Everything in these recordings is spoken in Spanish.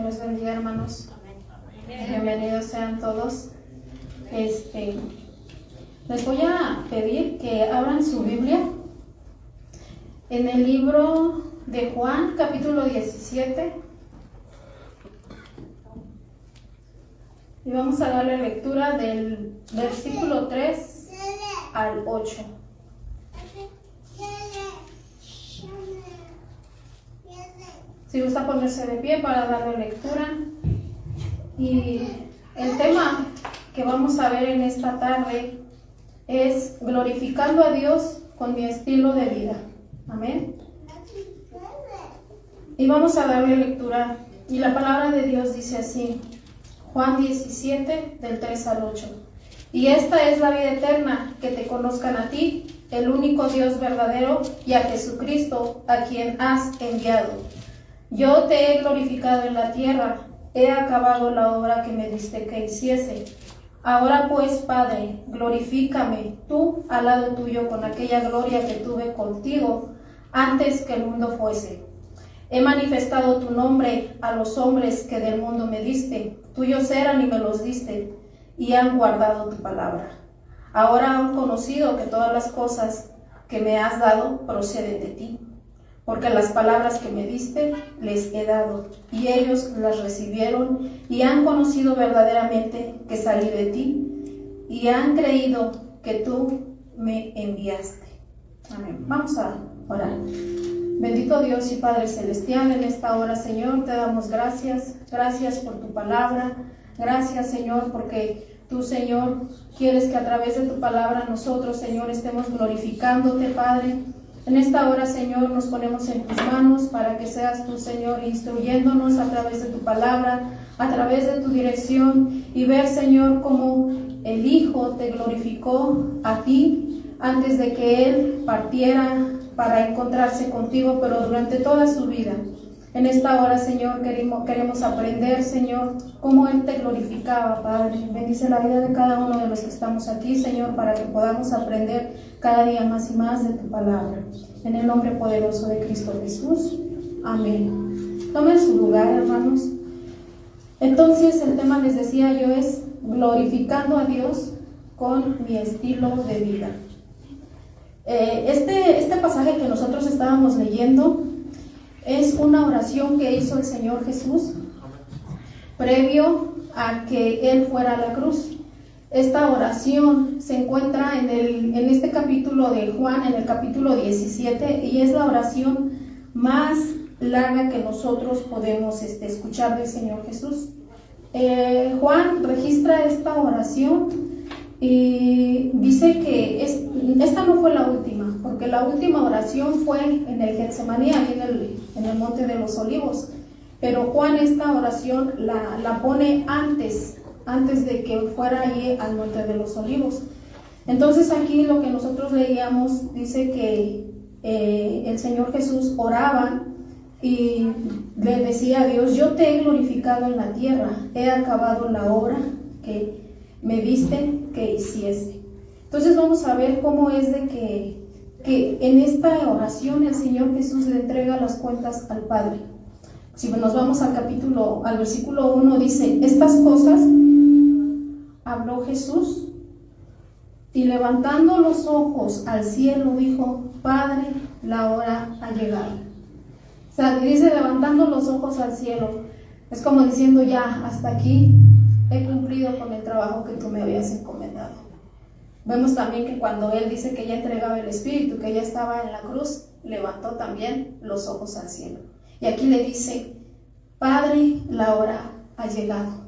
les bendiga, hermanos. Bienvenidos sean todos. Les voy a pedir que abran su Biblia en el libro de Juan, capítulo 17. Y vamos a darle lectura del versículo 3 al 8. Si gusta ponerse de pie para darle lectura. Y el tema que vamos a ver en esta tarde es glorificando a Dios con mi estilo de vida. Amén. Y vamos a darle lectura. Y la palabra de Dios dice así, Juan 17, del 3 al 8. Y esta es la vida eterna, que te conozcan a ti, el único Dios verdadero, y a Jesucristo, a quien has enviado. Yo te he glorificado en la tierra, he acabado la obra que me diste que hiciese. Ahora pues, Padre, glorifícame tú al lado tuyo con aquella gloria que tuve contigo antes que el mundo fuese. He manifestado tu nombre a los hombres que del mundo me diste. Tuyos eran y me los diste, y han guardado tu palabra. Ahora han conocido que todas las cosas que me has dado proceden de ti, porque las palabras que me diste les he dado, y ellos las recibieron, y han conocido verdaderamente que salí de ti, y han creído que tú me enviaste. Amén. Vamos a orar. Bendito Dios y Padre Celestial, en esta hora, Señor, te damos gracias. Gracias por tu palabra. Gracias, Señor, porque tú, Señor, quieres que a través de tu palabra nosotros, Señor, estemos glorificándote, Padre. En esta hora, Señor, nos ponemos en tus manos para que seas tú, Señor, instruyéndonos a través de tu palabra, a través de tu dirección, y ver, Señor, cómo el Hijo te glorificó a ti antes de que Él partiera para encontrarse contigo, pero durante toda su vida. En esta hora, Señor, queremos aprender, Señor, cómo Él te glorificaba, Padre. Bendice la vida de cada uno de los que estamos aquí, Señor, para que podamos aprender cada día más y más de tu palabra. En el nombre poderoso de Cristo Jesús. Amén. Tomen su lugar, hermanos. Entonces, el tema, les decía yo, es glorificando a Dios con mi estilo de vida. Este pasaje que nosotros estábamos leyendo es una oración que hizo el Señor Jesús previo a que Él fuera a la cruz. Esta oración se encuentra en este capítulo de Juan, en el capítulo 17, y es la oración más larga que nosotros podemos escuchar del Señor Jesús. Juan registra esta oración y dice que esta no fue la última, porque la última oración fue en el Getsemaní, ahí en el Monte de los Olivos. Pero Juan esta oración la pone antes de que fuera ahí al Monte de los Olivos. Entonces aquí lo que nosotros leíamos dice que el Señor Jesús oraba y le decía a Dios: yo te he glorificado en la tierra, he acabado la obra que me diste que hiciese. Entonces vamos a ver cómo es de que en esta oración el Señor Jesús le entrega las cuentas al Padre. Si nos vamos al versículo 1, dice: estas cosas habló Jesús, y levantando los ojos al cielo dijo: Padre, la hora ha llegado. O sea, dice levantando los ojos al cielo, es como diciendo: ya, hasta aquí he cumplido con el trabajo que tú me habías encomendado. Vemos también que cuando Él dice que ya entregaba el Espíritu, que ya estaba en la cruz, levantó también los ojos al cielo. Y aquí le dice: Padre, la hora ha llegado.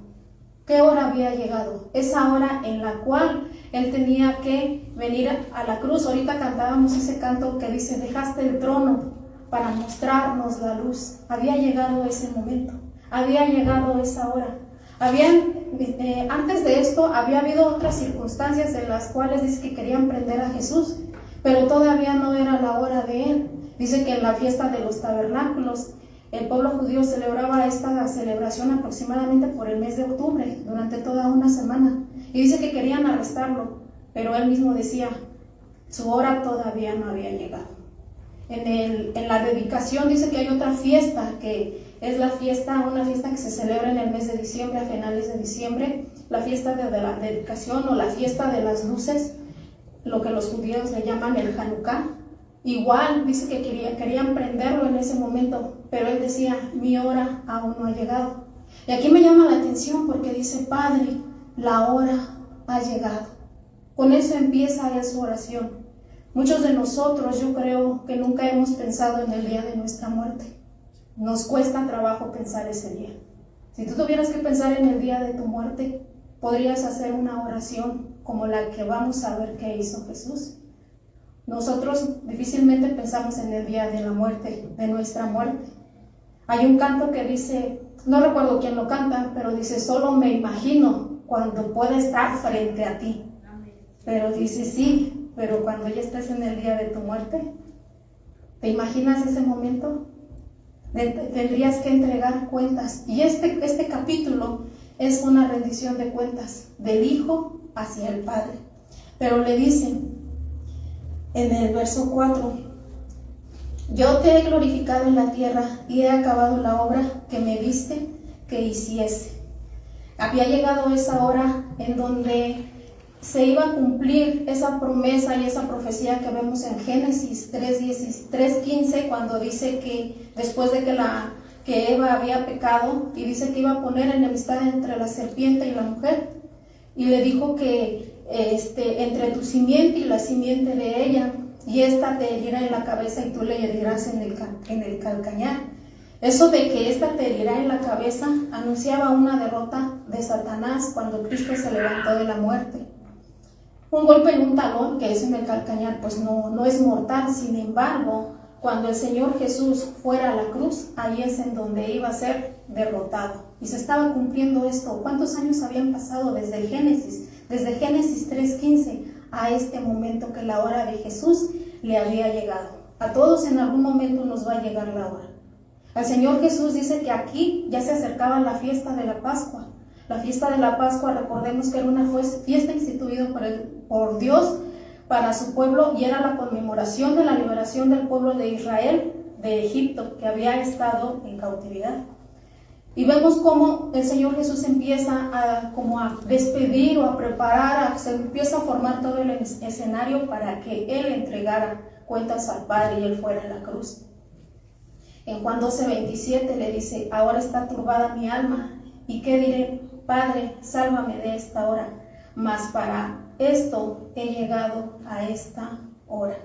¿Qué hora había llegado? Esa hora en la cual Él tenía que venir a la cruz. Ahorita cantábamos ese canto que dice: dejaste el trono para mostrarnos la luz. Había llegado ese momento, había llegado esa hora. Antes de esto había habido otras circunstancias en las cuales dice que querían prender a Jesús, pero todavía no era la hora de Él. Dice que en la fiesta de los tabernáculos el pueblo judío celebraba esta celebración aproximadamente por el mes de octubre, durante toda una semana, y dice que querían arrestarlo, pero Él mismo decía: su hora todavía no había llegado. En la dedicación dice que hay otra fiesta que es la fiesta, una fiesta que se celebra en el mes de diciembre, a finales de diciembre, la fiesta de la dedicación o la fiesta de las luces, lo que los judíos le llaman el Hanukkah. Igual dice que querían prenderlo en ese momento, pero él decía, mi hora aún no ha llegado. Y aquí me llama la atención porque dice, Padre, la hora ha llegado. Con eso empieza él su oración. Muchos de nosotros, yo creo que nunca hemos pensado en el día de nuestra muerte. Nos cuesta trabajo pensar ese día. Si tú tuvieras que pensar en el día de tu muerte, podrías hacer una oración como la que vamos a ver que hizo Jesús. Nosotros difícilmente pensamos en el día de la muerte, de nuestra muerte. Hay un canto que dice, no recuerdo quién lo canta, pero dice, solo me imagino cuando pueda estar frente a ti. Pero dice, sí, pero cuando ya estés en el día de tu muerte, ¿te imaginas ese momento? Tendrías que entregar cuentas. Y este capítulo es una rendición de cuentas del Hijo hacia el Padre. Pero le dicen en el verso 4, yo te he glorificado en la tierra y he acabado la obra que me diste que hiciese. Había llegado esa hora en donde se iba a cumplir esa promesa y esa profecía que vemos en Génesis 3:15, cuando dice que después de que Eva había pecado, y dice que iba a poner enemistad entre la serpiente y la mujer, y le dijo que entre tu simiente y la simiente de ella, y esta te herirá en la cabeza y tú le herirás en el calcañar. Eso de que esta te herirá en la cabeza anunciaba una derrota de Satanás cuando Cristo se levantó de la muerte. Un golpe en un talón, que es en el calcañar, pues no es mortal. Sin embargo, cuando el Señor Jesús fuera a la cruz, ahí es en donde iba a ser derrotado. Y se estaba cumpliendo esto. ¿Cuántos años habían pasado desde Génesis 3:15 a este momento que la hora de Jesús le había llegado? A todos en algún momento nos va a llegar la hora. Al Señor Jesús dice que aquí ya se acercaba la fiesta de la Pascua. La fiesta de la Pascua, recordemos que era una fiesta instituida por Dios para su pueblo, y era la conmemoración de la liberación del pueblo de Israel de Egipto, que había estado en cautividad. Y vemos cómo el Señor Jesús empieza a despedir o a preparar, se empieza a formar todo el escenario para que Él entregara cuentas al Padre y Él fuera a la cruz. En Juan 12:27 le dice, ahora está turbada mi alma, ¿y qué diré? Padre, sálvame de esta hora, mas para esto he llegado a esta hora.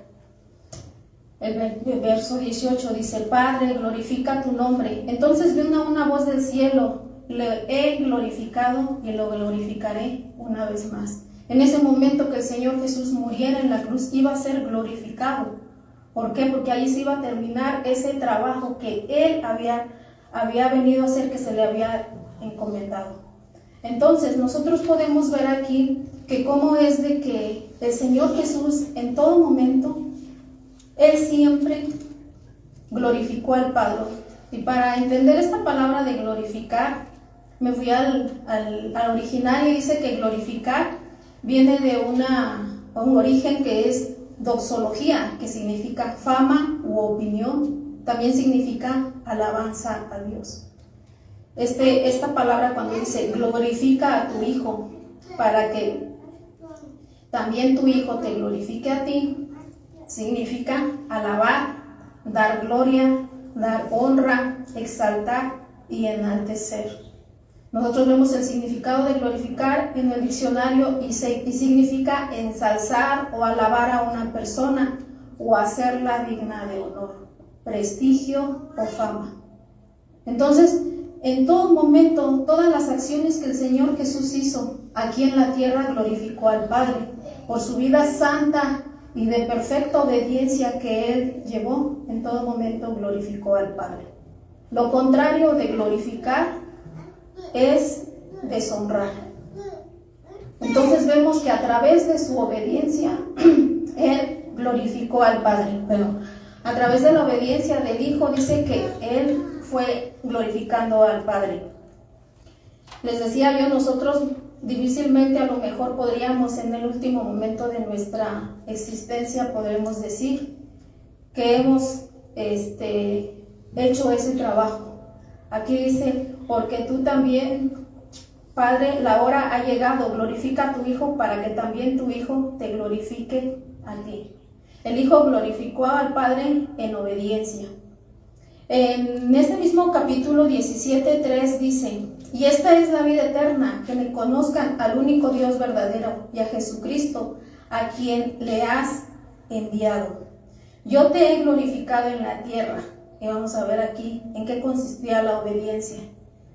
El verso 18 dice, Padre, glorifica tu nombre. Entonces vino una voz del cielo, le he glorificado y lo glorificaré una vez más. En ese momento que el Señor Jesús muriera en la cruz, iba a ser glorificado. ¿Por qué? Porque ahí se iba a terminar ese trabajo que Él había venido a hacer, que se le había encomendado. Entonces nosotros podemos ver aquí que cómo es de que el Señor Jesús en todo momento, Él siempre glorificó al Padre. Y para entender esta palabra de glorificar, me fui al original, y dice que glorificar viene de un origen que es doxología, que significa fama u opinión. También significa alabanza a Dios. Esta palabra, cuando dice glorifica a tu Hijo, para que también tu Hijo te glorifique a ti, significa alabar, dar gloria, dar honra, exaltar y enaltecer. Nosotros vemos el significado de glorificar en el diccionario y significa ensalzar o alabar a una persona o hacerla digna de honor, prestigio o fama. Entonces, en todo momento, todas las acciones que el Señor Jesús hizo aquí en la tierra glorificó al Padre por su vida santa y de perfecta obediencia que Él llevó. En todo momento glorificó al Padre. Lo contrario de glorificar es deshonrar. Entonces vemos que a través de su obediencia Él glorificó al Padre, pero a través de la obediencia del Hijo dice que Él fue glorificando al Padre. Les decía yo, nosotros difícilmente a lo mejor podríamos en el último momento de nuestra existencia, podremos decir que hemos hecho ese trabajo. Aquí dice, porque tú también, Padre, la hora ha llegado, glorifica a tu Hijo para que también tu Hijo te glorifique a ti. El Hijo glorificó al Padre en obediencia. En este mismo capítulo 17:3 dice, y esta es la vida eterna, que me conozcan al único Dios verdadero y a Jesucristo, a quien le has enviado. Yo te he glorificado en la tierra. Y vamos a ver aquí en qué consistía la obediencia.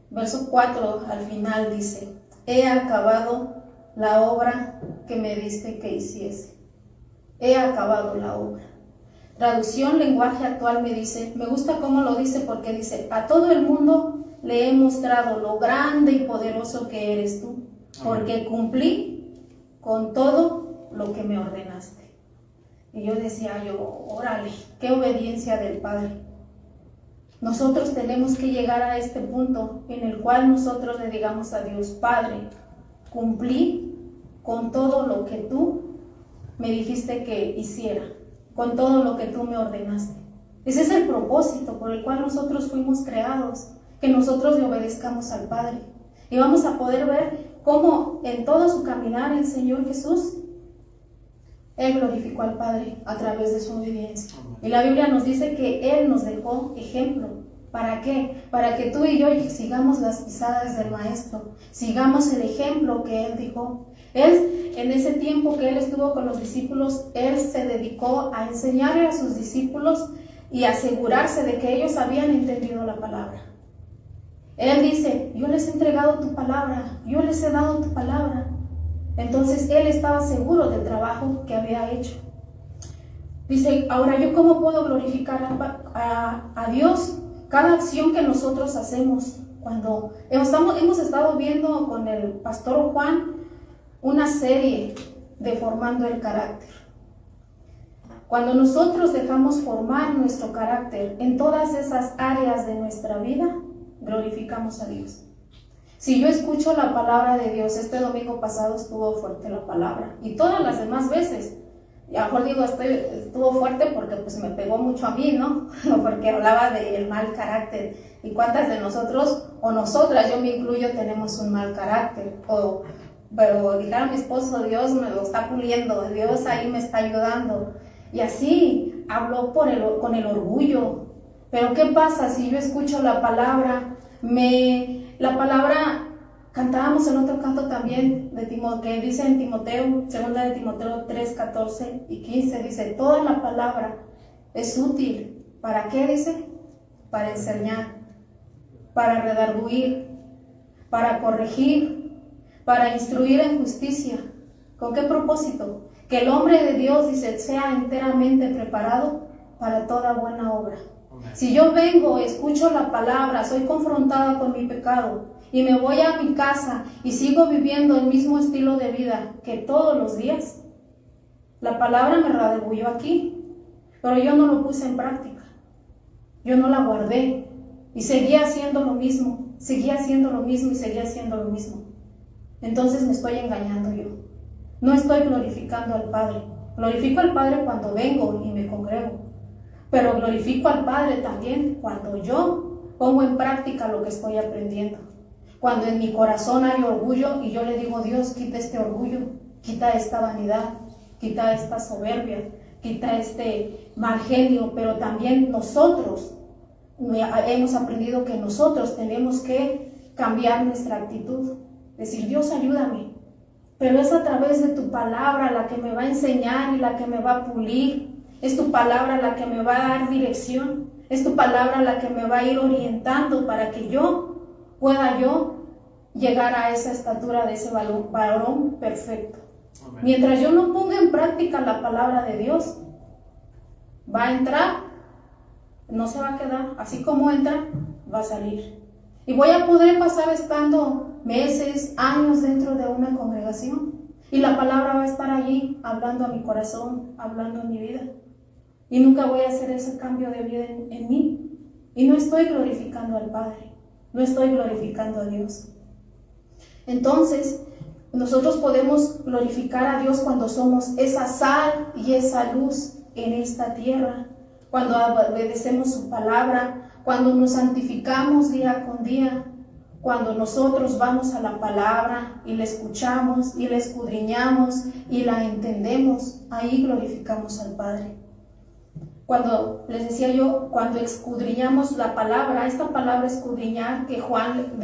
Verso 4 al final dice, he acabado la obra que me diste que hiciese. He acabado la obra. Traducción lenguaje actual me dice, me gusta cómo lo dice porque dice, a todo el mundo le he mostrado lo grande y poderoso que eres tú, porque cumplí con todo lo que me ordenaste. Y yo decía, órale, qué obediencia del Padre. Nosotros tenemos que llegar a este punto en el cual nosotros le digamos a Dios, Padre, cumplí con todo lo que tú me dijiste que hiciera, con todo lo que tú me ordenaste. Ese es el propósito por el cual nosotros fuimos creados, que nosotros le obedezcamos al Padre. Y vamos a poder ver cómo en todo su caminar el Señor Jesús, Él glorificó al Padre a través de su obediencia. Y la Biblia nos dice que Él nos dejó ejemplo. ¿Para qué? Para que tú y yo sigamos las pisadas del Maestro, sigamos el ejemplo que Él dejó. Él, en ese tiempo que Él estuvo con los discípulos, Él se dedicó a enseñarle a sus discípulos y asegurarse de que ellos habían entendido la palabra. Él dice, yo les he entregado tu palabra, yo les he dado tu palabra. Entonces Él estaba seguro del trabajo que había hecho. Dice, ahora yo cómo puedo glorificar a Dios. Cada acción que nosotros hacemos, cuando hemos estado viendo con el pastor Juan una serie de formando el carácter. Cuando nosotros dejamos formar nuestro carácter en todas esas áreas de nuestra vida, glorificamos a Dios. Si yo escucho la palabra de Dios, este domingo pasado estuvo fuerte la palabra, y todas las demás veces, y a lo mejor digo estuvo fuerte porque pues me pegó mucho a mí, ¿no? Porque hablaba del mal carácter, y cuántas de nosotros, o nosotras, yo me incluyo, tenemos un mal carácter, pero dijera mi esposo, Dios me lo está puliendo, Dios ahí me está ayudando, y así habló con el orgullo. Pero ¿qué pasa si yo escucho la palabra? La palabra, cantábamos en otro canto también, que dice en Timoteo, segunda de Timoteo 3, 14 y 15, dice, toda la palabra es útil. ¿Para qué dice? Para enseñar, para redarguir, para corregir, para instruir en justicia. ¿Con qué propósito? Que el hombre de Dios, dice, sea enteramente preparado para toda buena obra. Si yo vengo, escucho la palabra, soy confrontada con mi pecado y me voy a mi casa y sigo viviendo el mismo estilo de vida que todos los días, la palabra me redarguyó aquí, pero yo no lo puse en práctica, yo no la guardé y seguía haciendo lo mismo, seguía haciendo lo mismo y seguía haciendo lo mismo. Entonces me estoy engañando yo, no estoy glorificando al Padre. Glorifico al Padre cuando vengo y me congrego, pero glorifico al Padre también cuando yo pongo en práctica lo que estoy aprendiendo. Cuando en mi corazón hay orgullo y yo le digo, Dios, quita este orgullo, quita esta vanidad, quita esta soberbia, quita este mal genio. Pero también nosotros hemos aprendido que nosotros tenemos que cambiar nuestra actitud. Decir, Dios, ayúdame, pero es a través de tu palabra la que me va a enseñar y la que me va a pulir. Es tu palabra la que me va a dar dirección. Es tu palabra la que me va a ir orientando para que pueda llegar a esa estatura de ese varón perfecto. Amén. Mientras yo no ponga en práctica la palabra de Dios, va a entrar, no se va a quedar. Así como entra, va a salir. Y voy a poder pasar estando meses, años dentro de una congregación. Y la palabra va a estar allí, hablando a mi corazón, hablando en mi vida. Y nunca voy a hacer ese cambio de vida en mí. Y no estoy glorificando al Padre, no estoy glorificando a Dios. Entonces, nosotros podemos glorificar a Dios cuando somos esa sal y esa luz en esta tierra. cuando obedecemos su palabra, cuando nos santificamos día con día, cuando nosotros vamos a la palabra y la escuchamos y la escudriñamos y la entendemos, ahí glorificamos al Padre. Cuando les decía yo, cuando escudriñamos la palabra, esta palabra escudriñar, que Juan,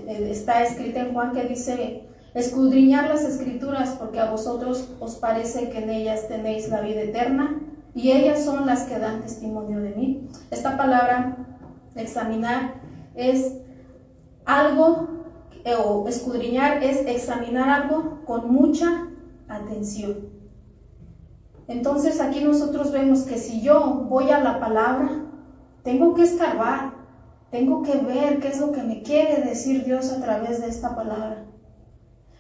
está escrita en Juan, que dice escudriñar las escrituras, porque a vosotros os parece que en ellas tenéis la vida eterna, y ellas son las que dan testimonio de mí. Esta palabra, examinar, es algo, o escudriñar es examinar algo con mucha atención. Entonces aquí nosotros vemos que si yo voy a la palabra, tengo que escarbar, tengo que ver qué es lo que me quiere decir Dios a través de esta palabra.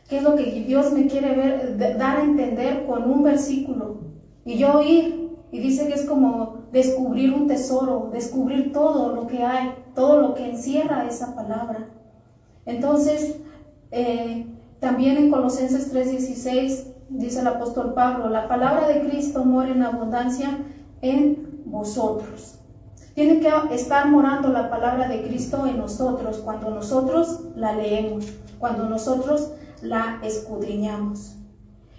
¿Qué es lo que Dios me quiere dar a entender con un versículo? Y yo ir, y dice que es como descubrir un tesoro, descubrir todo lo que hay, todo lo que encierra esa palabra. Entonces, también en Colosenses 3:16 dice el apóstol Pablo, la palabra de Cristo mora en abundancia en vosotros. Tiene que estar morando la palabra de Cristo en nosotros cuando nosotros la leemos, cuando nosotros la escudriñamos.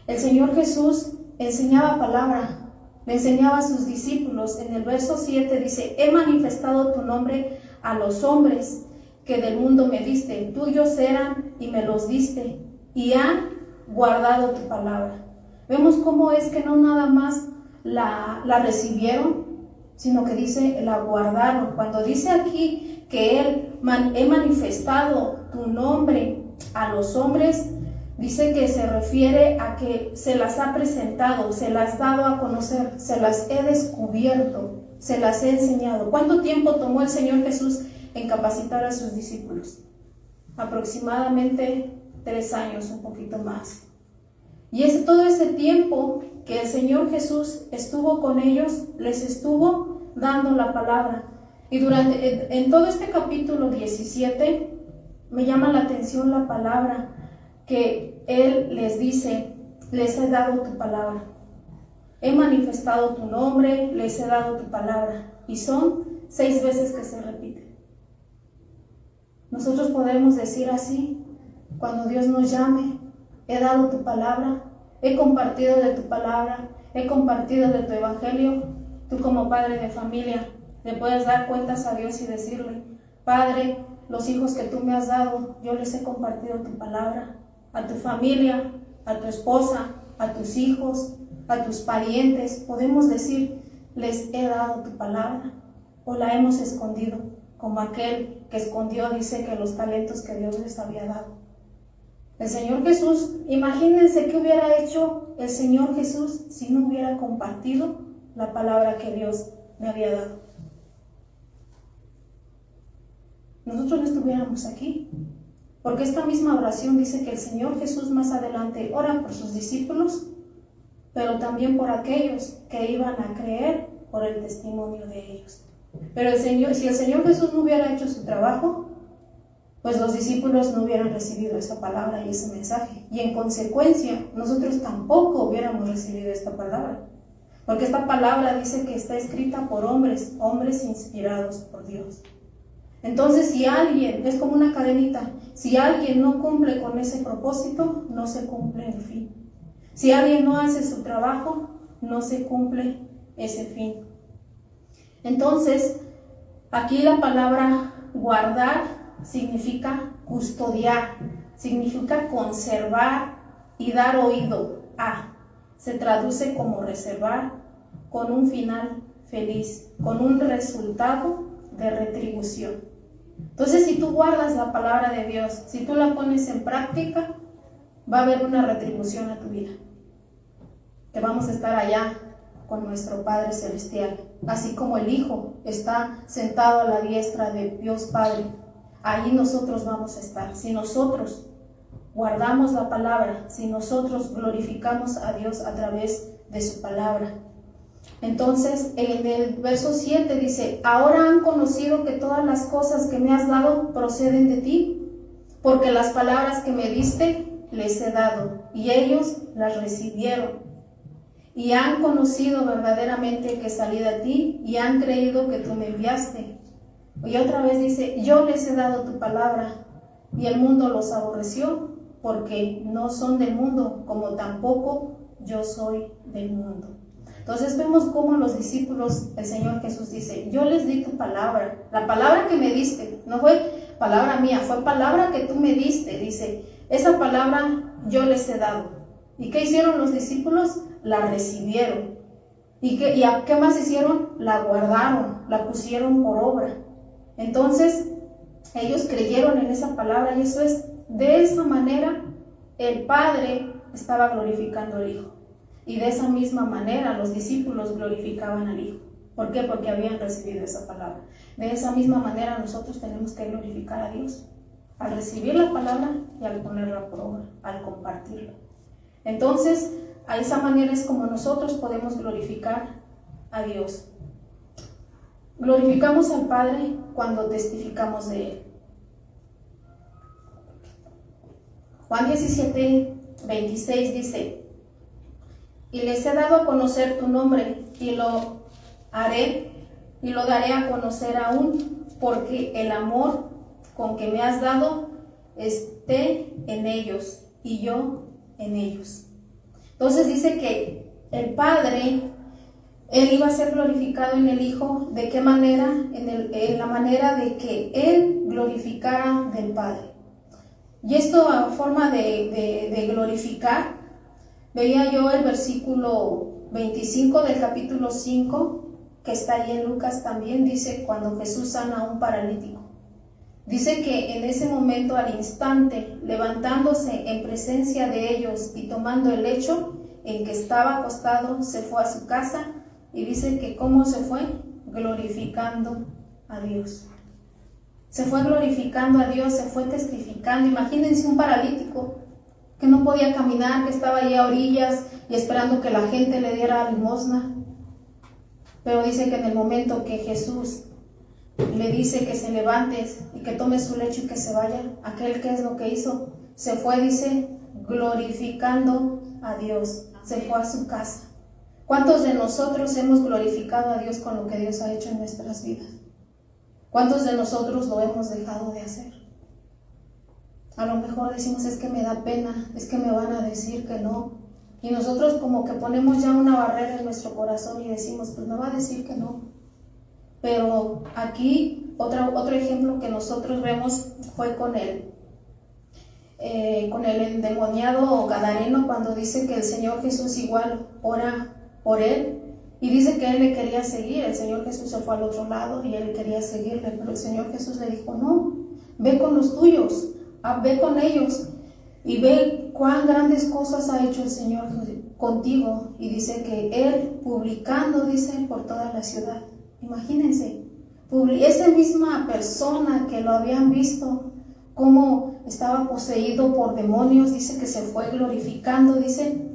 El Señor Jesús enseñaba palabra, le enseñaba a sus discípulos. En el verso 7 dice, he manifestado tu nombre a los hombres que del mundo me diste, tuyos eran y me los diste, y han guardado tu palabra. Vemos cómo es que no nada más la recibieron, sino que dice, la guardaron. Cuando dice aquí que he manifestado tu nombre a los hombres, dice que se refiere a que se las ha presentado, se las ha dado a conocer, se las he descubierto, se las he enseñado. ¿Cuánto tiempo tomó el Señor Jesús en capacitar a sus discípulos? Aproximadamente 3 años, un poquito más. Y todo ese tiempo que el Señor Jesús estuvo con ellos, les estuvo dando la palabra. Y en todo este capítulo 17, me llama la atención la palabra que Él les dice, les he dado tu palabra. He manifestado tu nombre, les he dado tu palabra. Y son 6 veces que se repite. Nosotros podemos decir así, cuando Dios nos llame, he dado tu palabra, he compartido de tu palabra, he compartido de tu evangelio. Tú como padre de familia le puedes dar cuentas a Dios y decirle, Padre, los hijos que tú me has dado, yo les he compartido tu palabra, a tu familia, a tu esposa, a tus hijos, a tus parientes. Podemos decir, les he dado tu palabra, o la hemos escondido, como aquel que escondió, dice, que los talentos que Dios les había dado. El Señor Jesús, imagínense qué hubiera hecho el Señor Jesús si no hubiera compartido la palabra que Dios le había dado. Nosotros no estuviéramos aquí, porque esta misma oración dice que el Señor Jesús más adelante ora por sus discípulos, pero también por aquellos que iban a creer por el testimonio de ellos. Pero si el Señor Jesús no hubiera hecho su trabajo, pues los discípulos no hubieran recibido esa palabra y ese mensaje. Y en consecuencia, nosotros tampoco hubiéramos recibido esta palabra. Porque esta palabra dice que está escrita por hombres inspirados por Dios. Entonces, si alguien, es como una cadenita, si alguien no cumple con ese propósito, no se cumple el fin. Si alguien no hace su trabajo, no se cumple ese fin. Entonces, aquí la palabra guardar significa custodiar, significa conservar y dar oído a. Se traduce como reservar, con un final feliz, con un resultado de retribución. Entonces, si tú guardas la palabra de Dios, si tú la pones en práctica, va a haber una retribución a tu vida. Que vamos a estar allá con nuestro Padre Celestial. Así como el Hijo está sentado a la diestra de Dios Padre, ahí nosotros vamos a estar. Si nosotros guardamos la palabra, si nosotros glorificamos a Dios a través de su palabra. Entonces, en el verso 7 dice, ahora han conocido que todas las cosas que me has dado proceden de ti, porque las palabras que me diste les he dado, y ellos las recibieron, y han conocido verdaderamente que salí de ti y han creído que tú me enviaste. Y otra vez dice, yo les he dado tu palabra y el mundo los aborreció porque no son del mundo, como tampoco yo soy del mundo. Entonces vemos cómo los discípulos, el Señor Jesús dice, yo les di tu palabra, la palabra que me diste, no fue palabra mía, fue palabra que tú me diste, dice, esa palabra yo les he dado. ¿Y qué hicieron los discípulos? La recibieron. ¿Y qué más hicieron? La guardaron, la pusieron por obra. Entonces, ellos creyeron en esa palabra y eso es, de esa manera, el Padre estaba glorificando al Hijo. Y de esa misma manera los discípulos glorificaban al Hijo. ¿Por qué? Porque habían recibido esa palabra. De esa misma manera nosotros tenemos que glorificar a Dios. Al recibir la palabra y al ponerla por obra, al compartirla. Entonces, a esa manera es como nosotros podemos glorificar a Dios. Glorificamos al Padre cuando testificamos de Él. Juan 17, 26 dice, y les he dado a conocer tu nombre y lo daré a conocer aún, porque el amor con que me has dado esté en ellos y yo en ellos. Entonces dice que el Padre, Él iba a ser glorificado en el Hijo. ¿De qué manera? En la manera de que Él glorificara del Padre. Y esto a forma de glorificar, veía yo el versículo 25 del capítulo 5, que está ahí en Lucas también, dice cuando Jesús sana a un paralítico. Dice que en ese momento, al instante, levantándose en presencia de ellos y tomando el lecho en que estaba acostado, se fue a su casa y dice que ¿cómo se fue? Glorificando a Dios. Se fue glorificando a Dios, se fue testificando. Imagínense un paralítico que no podía caminar, que estaba ahí a orillas y esperando que la gente le diera limosna. Pero dice que en el momento que Jesús le dice que se levante y que tome su lecho y que se vaya, aquel que es lo que hizo, se fue, dice, glorificando a Dios, se fue a su casa. ¿Cuántos de nosotros hemos glorificado a Dios con lo que Dios ha hecho en nuestras vidas? ¿Cuántos de nosotros lo hemos dejado de hacer? A lo mejor decimos, es que me da pena, es que me van a decir que no. Y nosotros como que ponemos ya una barrera en nuestro corazón y decimos, pues me va a decir que no. Pero aquí otro ejemplo que nosotros vemos fue con el endemoniado gadareno, cuando dice que el Señor Jesús igual ora por él y dice que él le quería seguir. El Señor Jesús se fue al otro lado y él quería seguirle, pero el Señor Jesús le dijo, no, ve con los tuyos, ve con ellos y ve cuán grandes cosas ha hecho el Señor contigo. Y dice que él publicando, dice, por toda la ciudad. Imagínense, esa misma persona que lo habían visto cómo estaba poseído por demonios, dice que se fue glorificando, dice,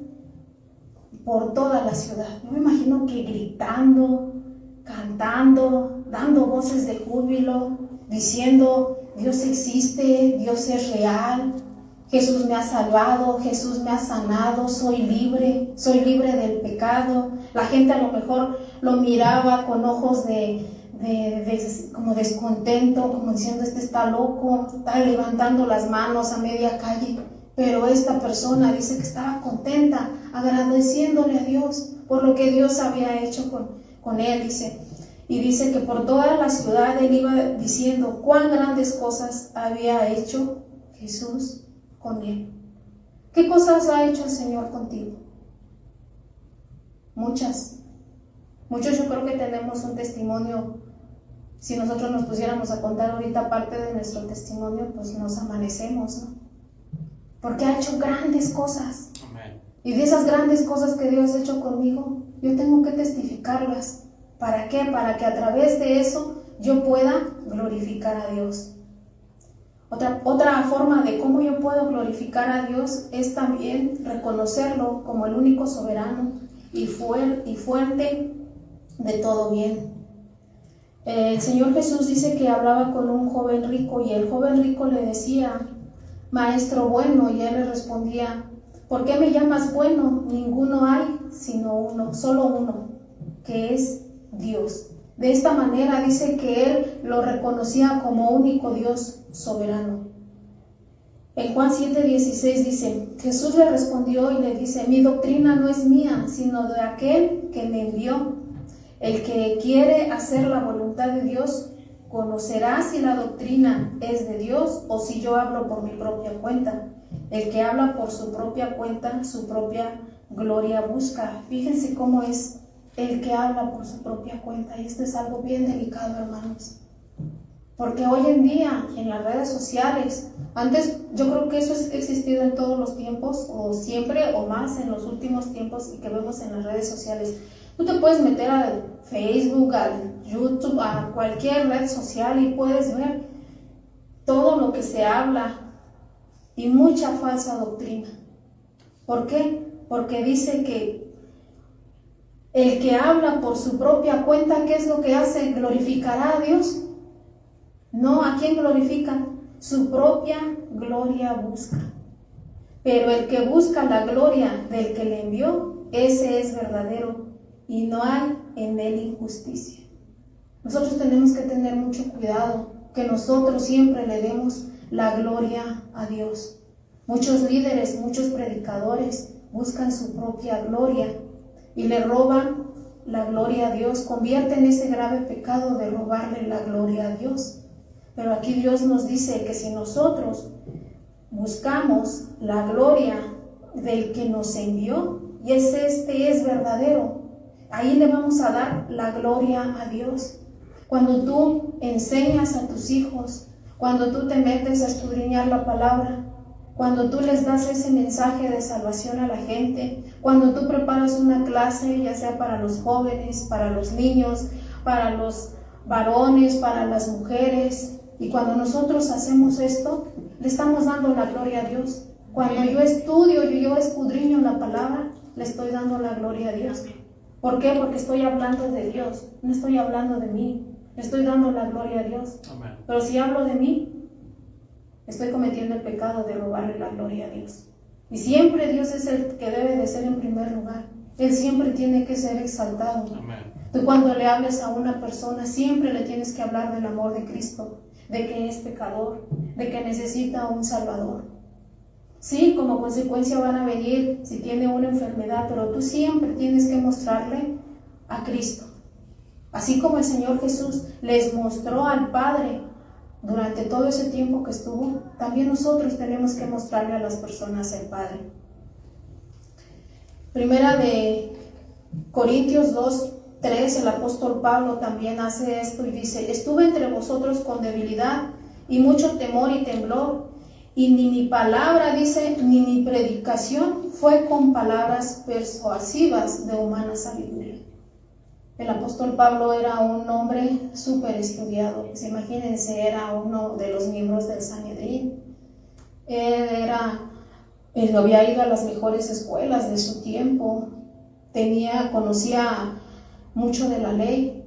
por toda la ciudad. Yo me imagino que gritando, cantando, dando voces de júbilo, diciendo, Dios existe, Dios es real, Jesús me ha salvado, Jesús me ha sanado, soy libre del pecado. La gente a lo mejor lo miraba con ojos como descontento, como diciendo, este está loco, está levantando las manos a media calle. Pero esta persona dice que estaba contenta, agradeciéndole a Dios por lo que Dios había hecho con él, dice. Y dice que por toda la ciudad él iba diciendo cuán grandes cosas había hecho Jesús con él. ¿Qué cosas ha hecho el Señor contigo? Muchas. Muchos yo creo que tenemos un testimonio. Si nosotros nos pusiéramos a contar ahorita parte de nuestro testimonio, pues nos amanecemos, ¿no? Porque ha hecho grandes cosas. Amén. Y de esas grandes cosas que Dios ha hecho conmigo, yo tengo que testificarlas. ¿Para qué? Para que a través de eso yo pueda glorificar a Dios. Otra forma de cómo yo puedo glorificar a Dios es también reconocerlo como el único soberano y fuerte de todo bien. El Señor Jesús dice que hablaba con un joven rico y el joven rico le decía, maestro bueno, y él le respondía, ¿por qué me llamas bueno? Ninguno hay, sino uno, solo uno, que es Dios. De esta manera dice que él lo reconocía como único Dios soberano. En Juan 7:16 dice, Jesús le respondió y le dice, mi doctrina no es mía, sino de aquel que me envió. El que quiere hacer la voluntad de Dios, conocerá si la doctrina es de Dios o si yo hablo por mi propia cuenta. El que habla por su propia cuenta, su propia gloria busca. Fíjense cómo es el que habla por su propia cuenta. Y esto es algo bien delicado, hermanos. Porque hoy en día, en las redes sociales, antes yo creo que eso ha existido en todos los tiempos, o siempre, o más en los últimos tiempos y que vemos en las redes sociales. Tú te puedes meter al Facebook, al YouTube, a cualquier red social y puedes ver todo lo que se habla y mucha falsa doctrina. ¿Por qué? Porque dice que el que habla por su propia cuenta, ¿qué es lo que hace? ¿Glorificará a Dios? No, ¿a quién glorifica? Su propia gloria busca. Pero el que busca la gloria del que le envió, ese es verdadero y no hay en él injusticia. Nosotros tenemos que tener mucho cuidado, que nosotros siempre le demos la gloria a Dios. Muchos líderes, muchos predicadores buscan su propia gloria y le roban la gloria a Dios, convierten ese grave pecado de robarle la gloria a Dios. Pero aquí Dios nos dice que si nosotros buscamos la gloria del que nos envió, y este es verdadero, ahí le vamos a dar la gloria a Dios. Cuando tú enseñas a tus hijos, cuando tú te metes a escudriñar la palabra, cuando tú les das ese mensaje de salvación a la gente, cuando tú preparas una clase, ya sea para los jóvenes, para los niños, para los varones, para las mujeres, y cuando nosotros hacemos esto, le estamos dando la gloria a Dios. Cuando yo estudio, yo escudriño la palabra, le estoy dando la gloria a Dios. ¿Por qué? Porque estoy hablando de Dios, no estoy hablando de mí, le estoy dando la gloria a Dios. Amén. Pero si hablo de mí, estoy cometiendo el pecado de robarle la gloria a Dios. Y siempre Dios es el que debe de ser en primer lugar. Él siempre tiene que ser exaltado. Amén. Tú cuando le hables a una persona, siempre le tienes que hablar del amor de Cristo, de que es pecador, de que necesita un Salvador. Sí, como consecuencia van a venir si tiene una enfermedad, pero tú siempre tienes que mostrarle a Cristo. Así como el Señor Jesús les mostró al Padre durante todo ese tiempo que estuvo, también nosotros tenemos que mostrarle a las personas el Padre. Primera de Corintios 2:3, el apóstol Pablo también hace esto y dice, estuve entre vosotros con debilidad y mucho temor y temblor, y ni mi palabra, dice, ni mi predicación fue con palabras persuasivas de humana sabiduría. El apóstol Pablo era un hombre súper estudiado, pues imagínense, era uno de los miembros del Sanedrín. Él había ido a las mejores escuelas de su tiempo, conocía mucho de la ley,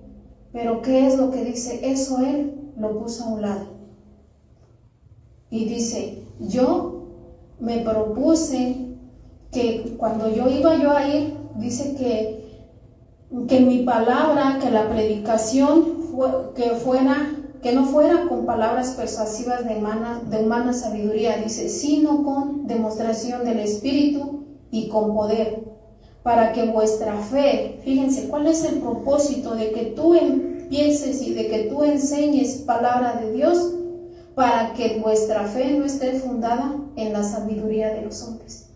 pero ¿qué es lo que dice? Eso él lo puso a un lado. Y dice, yo me propuse que cuando yo iba a ir, dice que mi palabra, que la predicación que no fuera con palabras persuasivas de humana sabiduría, dice, sino con demostración del Espíritu y con poder, para que vuestra fe, fíjense, ¿cuál es el propósito de que tú empieces y de que tú enseñes palabra de Dios? Para que vuestra fe no esté fundada en la sabiduría de los hombres,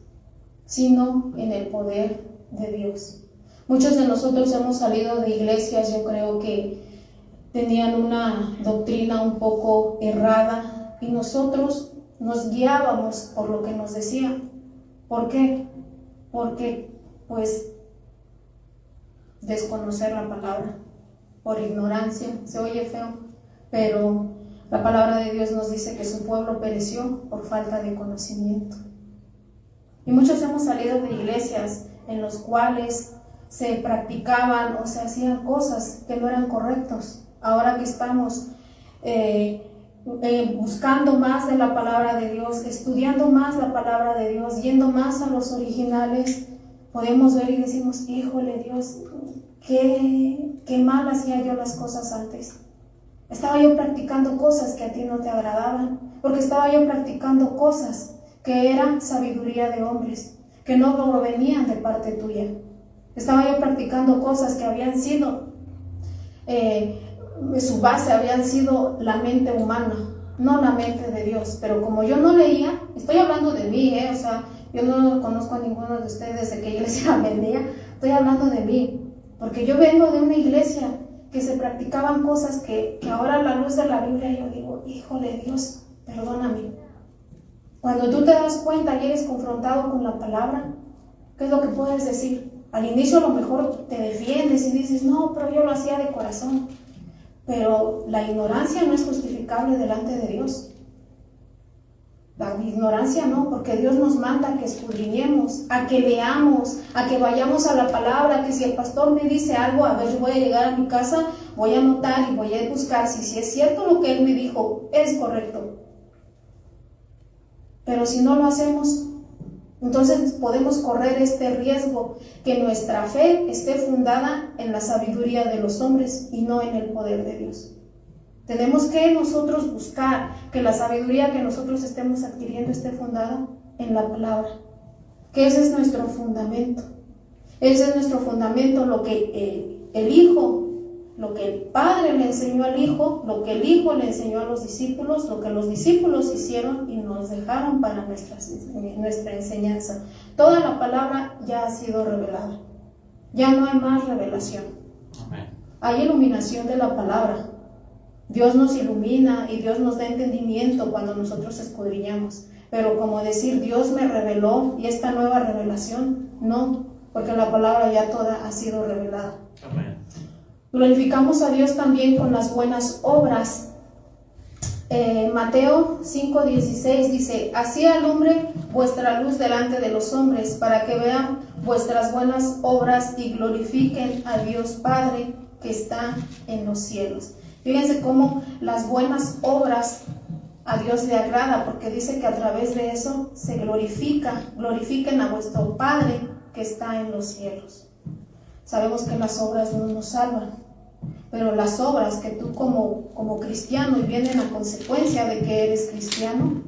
sino en el poder de Dios. Muchos de nosotros hemos salido de iglesias, yo creo que tenían una doctrina un poco errada y nosotros nos guiábamos por lo que nos decían. ¿Por qué? Porque, pues, desconocer la palabra, por ignorancia, se oye feo, pero la palabra de Dios nos dice que su pueblo pereció por falta de conocimiento. Y muchos hemos salido de iglesias en los cuales se practicaban o se hacían cosas que no eran correctos. Ahora que estamos buscando más de la palabra de Dios, estudiando más la palabra de Dios, yendo más a los originales, podemos ver y decimos, híjole Dios, qué mal hacía yo las cosas antes. Estaba yo practicando cosas que a ti no te agradaban, porque estaba yo practicando cosas que eran sabiduría de hombres, que no provenían de parte tuya. Estaba yo practicando cosas que habían sido, su base habían sido la mente humana, no la mente de Dios. Pero como yo no leía, estoy hablando de mí, o sea, yo no conozco a ninguno de ustedes de qué iglesia venía, estoy hablando de mí, porque yo vengo de una iglesia que se practicaban cosas que ahora a la luz de la Biblia yo digo, híjole Dios, perdóname. Cuando tú te das cuenta y eres confrontado con la palabra, ¿qué es lo que puedes decir? Al inicio a lo mejor te defiendes y dices, no, pero yo lo hacía de corazón. Pero la ignorancia no es justificable delante de Dios. La ignorancia no, porque Dios nos manda a que escudriñemos, a que leamos, a que vayamos a la palabra, que si el pastor me dice algo, a ver, yo voy a llegar a mi casa, voy a anotar y voy a buscar si es cierto lo que él me dijo, es correcto. Pero si no lo hacemos, entonces podemos correr este riesgo, que nuestra fe esté fundada en la sabiduría de los hombres y no en el poder de Dios. Tenemos que nosotros buscar que la sabiduría que nosotros estemos adquiriendo esté fundada en la palabra, que ese es nuestro fundamento. Ese es nuestro fundamento, lo que el Hijo, lo que el Padre le enseñó al Hijo, lo que el Hijo le enseñó a los discípulos, lo que los discípulos hicieron y nos dejaron para nuestra enseñanza. Toda la palabra ya ha sido revelada. Ya no hay más revelación. Amén. Hay iluminación de la palabra. Dios nos ilumina y Dios nos da entendimiento cuando nosotros escudriñamos. Pero como decir, Dios me reveló y esta nueva revelación, no, porque la palabra ya toda ha sido revelada. Amén. Glorificamos a Dios también con las buenas obras. Mateo 5:16 dice, así alumbre vuestra luz delante de los hombres, para que vean vuestras buenas obras y glorifiquen a Dios Padre que está en los cielos. Fíjense cómo las buenas obras a Dios le agrada, porque dice que a través de eso se glorifiquen a vuestro Padre que está en los cielos. Sabemos que las obras no nos salvan, pero las obras que tú como cristiano, y vienen a consecuencia de que eres cristiano,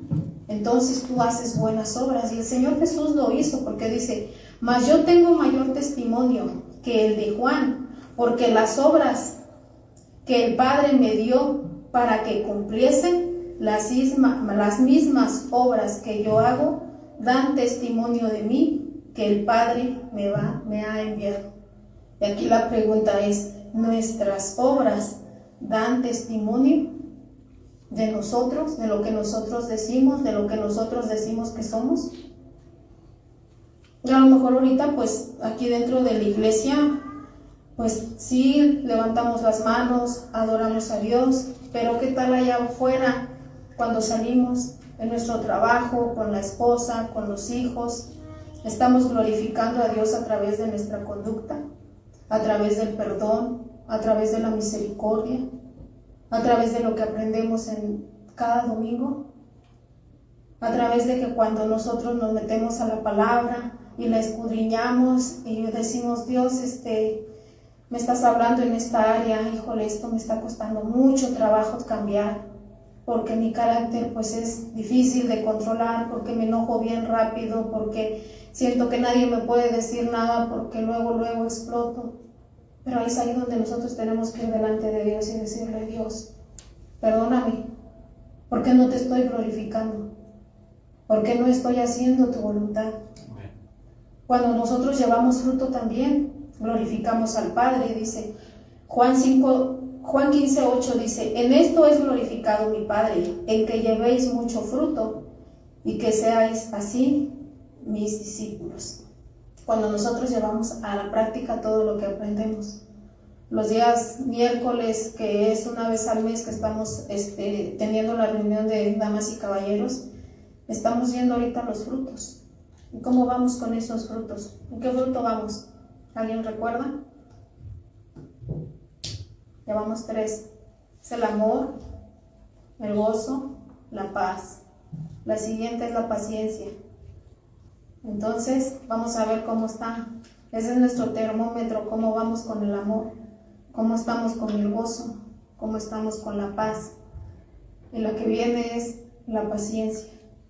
entonces tú haces buenas obras. Y el Señor Jesús lo hizo, porque dice, mas yo tengo mayor testimonio que el de Juan, porque las obras que el Padre me dio para que cumpliesen las mismas obras que yo hago, dan testimonio de mí, que el Padre me ha enviado. Y aquí la pregunta es, ¿nuestras obras dan testimonio de nosotros, de lo que nosotros decimos, de lo que nosotros decimos que somos? Y a lo mejor ahorita, pues aquí dentro de la iglesia, pues sí, levantamos las manos, adoramos a Dios, pero ¿qué tal allá afuera cuando salimos en nuestro trabajo, con la esposa, con los hijos? ¿Estamos glorificando a Dios a través de nuestra conducta? ¿A través del perdón? ¿A través de la misericordia? ¿A través de lo que aprendemos en cada domingo? ¿A través de que cuando nosotros nos metemos a la palabra y la escudriñamos y decimos, Dios, me estás hablando en esta área, híjole, esto me está costando mucho trabajo cambiar, porque mi carácter pues es difícil de controlar, porque me enojo bien rápido, porque siento que nadie me puede decir nada, porque luego exploto? Pero es ahí donde nosotros tenemos que ir delante de Dios y decirle, Dios, perdóname, ¿por qué no te estoy glorificando? ¿Por qué no estoy haciendo tu voluntad? Cuando nosotros llevamos fruto también, glorificamos al Padre. Dice Juan 15:8 dice, en esto es glorificado mi Padre, en que llevéis mucho fruto y que seáis así mis discípulos. Cuando nosotros llevamos a la práctica todo lo que aprendemos. Los días miércoles, que es una vez al mes que estamos teniendo la reunión de damas y caballeros, estamos viendo ahorita los frutos. ¿Y cómo vamos con esos frutos? ¿En qué fruto vamos? ¿Alguien recuerda? Llevamos 3. Es el amor, el gozo, la paz. La siguiente es la paciencia. Entonces, vamos a ver cómo está. Ese es nuestro termómetro, cómo vamos con el amor, cómo estamos con el gozo, cómo estamos con la paz. Y lo que viene es la paciencia.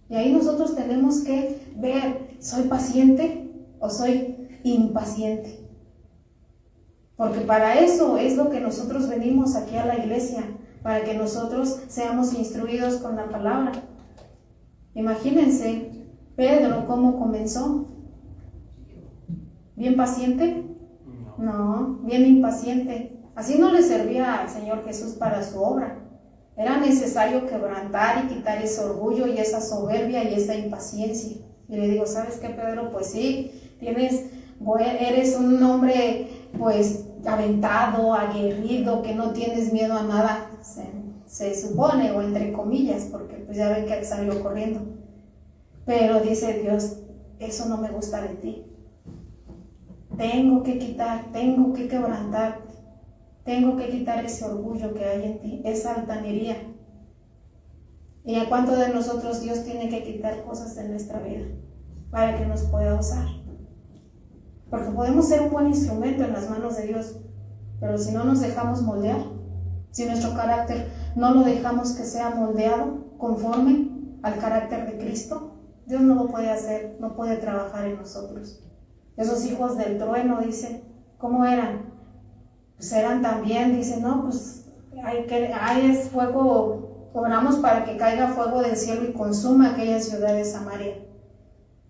Y ahí nosotros tenemos que ver, ¿soy paciente o soy impaciente? Porque para eso es lo que nosotros venimos aquí a la iglesia, para que nosotros seamos instruidos con la palabra. Imagínense, Pedro, ¿cómo comenzó? ¿Bien paciente? No, bien impaciente. Así no le servía al Señor Jesús para su obra. Era necesario quebrantar y quitar ese orgullo y esa soberbia y esa impaciencia. Y le digo, ¿sabes qué, Pedro? Pues sí, eres un hombre pues aventado, aguerrido, que no tienes miedo a nada, se supone, o entre comillas, porque pues ya ven que salió corriendo. Pero dice Dios, eso no me gusta de ti. Tengo que quitar, tengo que quebrantar, tengo que quitar ese orgullo que hay en ti, esa altanería. ¿Y a cuánto de nosotros Dios tiene que quitar cosas de nuestra vida para que nos pueda usar? Porque podemos ser un buen instrumento en las manos de Dios, pero si no nos dejamos moldear, si nuestro carácter no lo dejamos que sea moldeado conforme al carácter de Cristo, Dios no lo puede hacer, no puede trabajar en nosotros. Esos hijos del trueno, dice, ¿cómo eran? Pues eran también, dice, no, pues hay es fuego, oramos para que caiga fuego del cielo y consuma aquella ciudad de Samaria.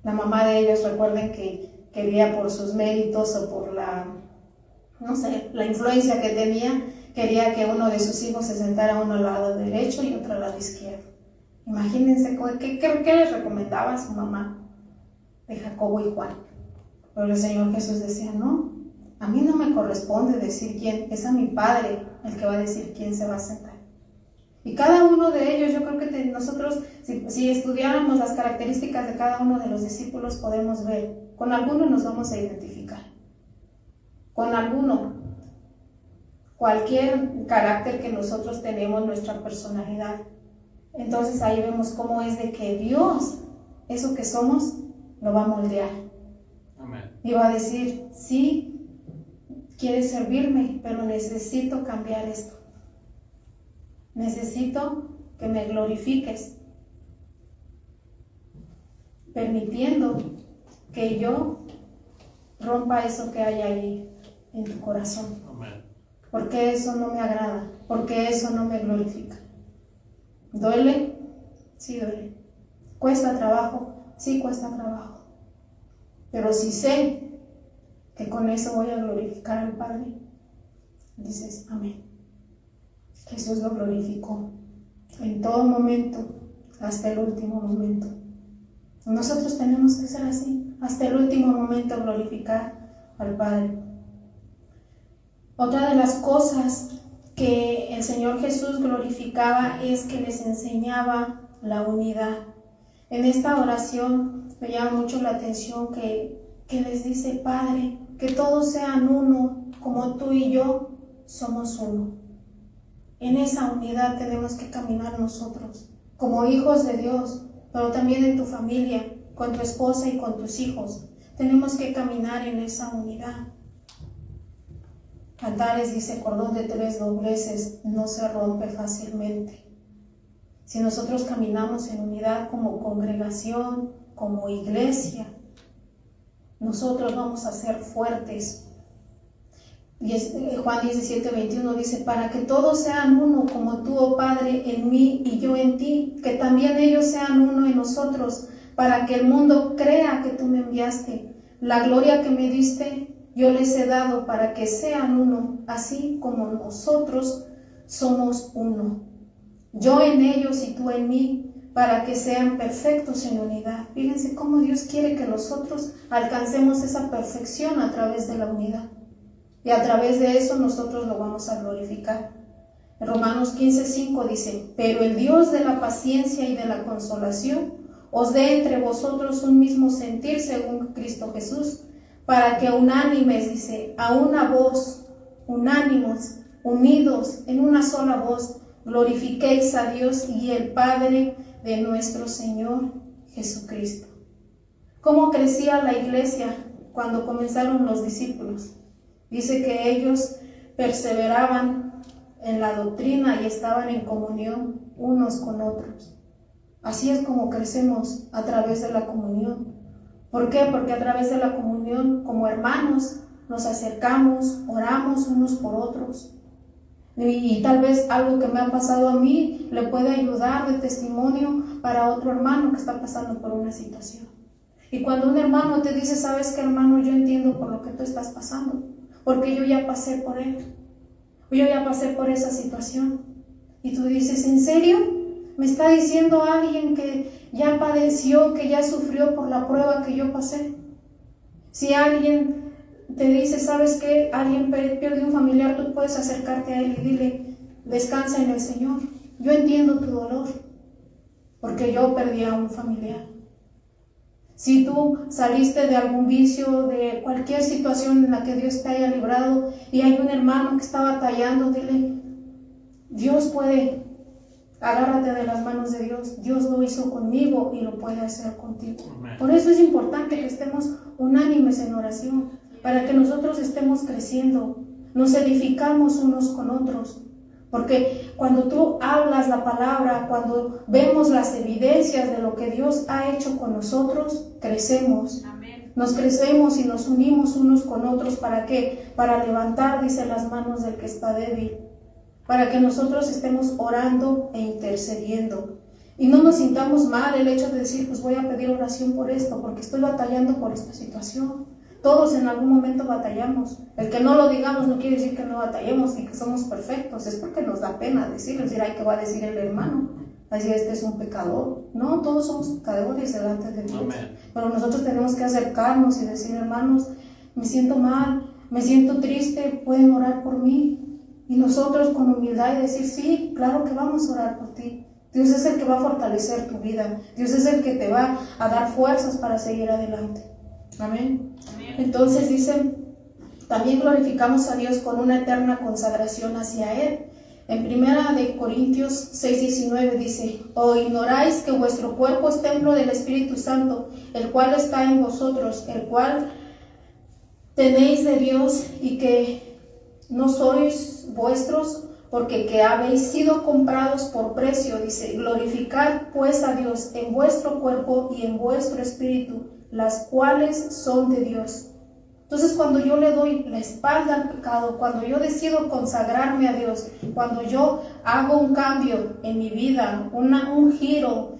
La mamá de ellos, recuerden que quería por sus méritos o por la influencia que tenía, quería que uno de sus hijos se sentara uno al lado derecho y otro al lado izquierdo. Imagínense, ¿qué les recomendaba a su mamá de Jacobo y Juan? Pero el Señor Jesús decía, no, a mí no me corresponde decir quién, es a mi Padre el que va a decir quién se va a sentar. Y cada uno de ellos, yo creo que nosotros, si estudiáramos las características de cada uno de los discípulos, podemos ver, con alguno nos vamos a identificar. Con alguno, cualquier carácter que nosotros tenemos, nuestra personalidad. Entonces ahí vemos cómo es de que Dios, eso que somos, lo va a moldear. Amén. Y va a decir, sí, quieres servirme, pero necesito cambiar esto. Necesito que me glorifiques, permitiendo que yo rompa eso que hay ahí en tu corazón. Amén. Porque eso no me agrada, porque eso no me glorifica. ¿Duele? Sí duele. ¿Cuesta trabajo? Sí cuesta trabajo. Pero si sé que con eso voy a glorificar al Padre, dices, amén. Jesús lo glorificó en todo momento, hasta el último momento. Nosotros tenemos que ser así, hasta el último momento glorificar al Padre. Otra de las cosas que el Señor Jesús glorificaba es que les enseñaba la unidad. En esta oración me llama mucho la atención que les dice, Padre, que todos sean uno, como tú y yo somos uno. En esa unidad tenemos que caminar nosotros, como hijos de Dios, pero también en tu familia, con tu esposa y con tus hijos. Tenemos que caminar en esa unidad. Cantares dice, cordón de 3 dobleces no se rompe fácilmente. Si nosotros caminamos en unidad como congregación, como iglesia, nosotros vamos a ser fuertes. Y Juan 17:21 dice, para que todos sean uno, como tú, oh Padre, en mí y yo en ti, que también ellos sean uno en nosotros, para que el mundo crea que tú me enviaste. La gloria que me diste, yo les he dado para que sean uno, así como nosotros somos uno. Yo en ellos y tú en mí, para que sean perfectos en unidad. Fíjense cómo Dios quiere que nosotros alcancemos esa perfección a través de la unidad. Y a través de eso nosotros lo vamos a glorificar. En Romanos 15:5 dice, pero el Dios de la paciencia y de la consolación os dé entre vosotros un mismo sentir según Cristo Jesús, para que unánimes, dice, a una voz, unánimos, unidos en una sola voz, glorifiquéis a Dios y el Padre de nuestro Señor Jesucristo. ¿Cómo crecía la iglesia cuando comenzaron los discípulos? Dice que ellos perseveraban en la doctrina y estaban en comunión unos con otros. Así es como crecemos, a través de la comunión. ¿Por qué? Porque a través de la comunión, como hermanos, nos acercamos, oramos unos por otros. Y tal vez algo que me ha pasado a mí le puede ayudar de testimonio para otro hermano que está pasando por una situación. Y cuando un hermano te dice, ¿sabes qué, hermano? Yo entiendo por lo que tú estás pasando, porque yo ya pasé por él, yo ya pasé por esa situación. Y tú dices, ¿en serio? ¿Me está diciendo alguien que ya padeció, que ya sufrió por la prueba que yo pasé? Si alguien te dice, ¿sabes qué? Alguien pierde un familiar, tú puedes acercarte a él y dile, descansa en el Señor. Yo entiendo tu dolor, porque yo perdí a un familiar. Si tú saliste de algún vicio, de cualquier situación en la que Dios te haya librado y hay un hermano que está batallando, dile, Dios puede. Agárrate de las manos de Dios. Dios lo hizo conmigo y lo puede hacer contigo. Amén. Por eso es importante que estemos unánimes en oración, para que nosotros estemos creciendo, nos edificamos unos con otros. Porque cuando tú hablas la palabra, cuando vemos las evidencias de lo que Dios ha hecho con nosotros, crecemos. Amén. Nos crecemos y nos unimos unos con otros. ¿Para qué? Para levantar, dice, las manos del que está débil. Para que nosotros estemos orando e intercediendo. Y no nos sintamos mal el hecho de decir, pues voy a pedir oración por esto, porque estoy batallando por esta situación. Todos en algún momento batallamos. El que no lo digamos no quiere decir que no batallemos y que somos perfectos. Es porque nos da pena decirlo. Decir, ay, ¿qué va a decir el hermano? Así, este es un pecador. No, todos somos pecadores delante de Dios. Amén. Pero nosotros tenemos que acercarnos y decir, hermanos, me siento mal, me siento triste, ¿pueden orar por mí? Y nosotros con humildad y decir, sí, claro que vamos a orar por ti. Dios es el que va a fortalecer tu vida. Dios es el que te va a dar fuerzas para seguir adelante. Amén. Amén. Entonces dice, también glorificamos a Dios con una eterna consagración hacia Él. En 1 Corintios 6:19 dice, ¿o ignoráis que vuestro cuerpo es templo del Espíritu Santo, el cual está en vosotros, el cual tenéis de Dios y que no sois vuestros, porque que habéis sido comprados por precio? Dice, glorificad pues a Dios en vuestro cuerpo y en vuestro espíritu, las cuales son de Dios. Entonces, cuando yo le doy la espalda al pecado, cuando yo decido consagrarme a Dios, cuando yo hago un cambio en mi vida, un giro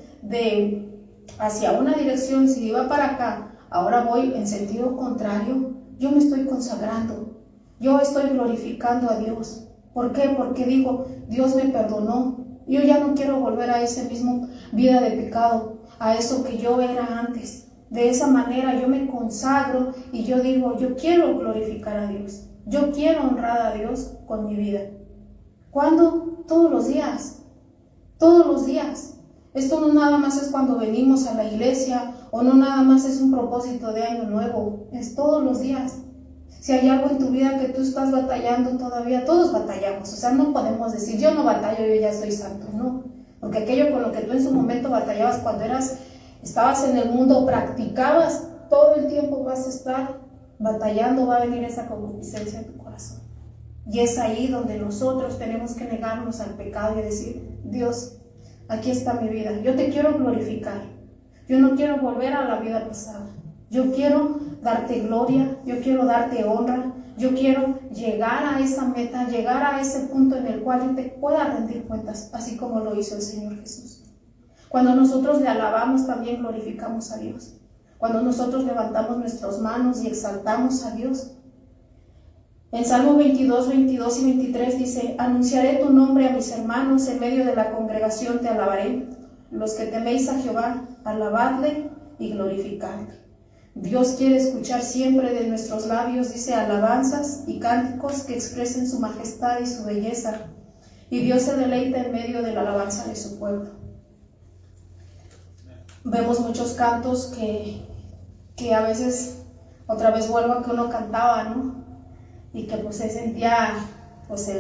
hacia una dirección, si iba para acá, ahora voy en sentido contrario, yo me estoy consagrando, yo estoy glorificando a Dios. ¿Por qué? Porque digo, Dios me perdonó, yo ya no quiero volver a esa misma vida de pecado, a eso que yo era antes. De esa manera yo me consagro y yo digo, yo quiero glorificar a Dios, yo quiero honrar a Dios con mi vida. ¿Cuándo? Todos los días, todos los días. Esto no nada más es cuando venimos a la iglesia, o no nada más es un propósito de año nuevo, es todos los días. Si hay algo en tu vida que tú estás batallando todavía, todos batallamos, o sea, no podemos decir, yo no batallo, yo ya soy santo, no. Porque aquello con lo que tú en su momento batallabas cuando estabas en el mundo, practicabas, todo el tiempo vas a estar batallando, va a venir esa concupiscencia en tu corazón. Y es ahí donde nosotros tenemos que negarnos al pecado y decir, Dios, aquí está mi vida, yo te quiero glorificar, yo no quiero volver a la vida pasada, yo quiero darte gloria, yo quiero darte honra, yo quiero llegar a esa meta, llegar a ese punto en el cual yo te pueda rendir cuentas, así como lo hizo el Señor Jesús. Cuando nosotros le alabamos, también glorificamos a Dios. Cuando nosotros levantamos nuestras manos y exaltamos a Dios. En Salmo 22, 22 y 23 dice, anunciaré tu nombre a mis hermanos, en medio de la congregación te alabaré. Los que teméis a Jehová, alabadle y glorificadle. Dios quiere escuchar siempre de nuestros labios, dice, alabanzas y cánticos que expresen su majestad y su belleza. Y Dios se deleita en medio de la alabanza de su pueblo. Vemos muchos cantos que a veces, otra vez vuelvo a que uno cantaba, ¿no? Y que pues se sentía pues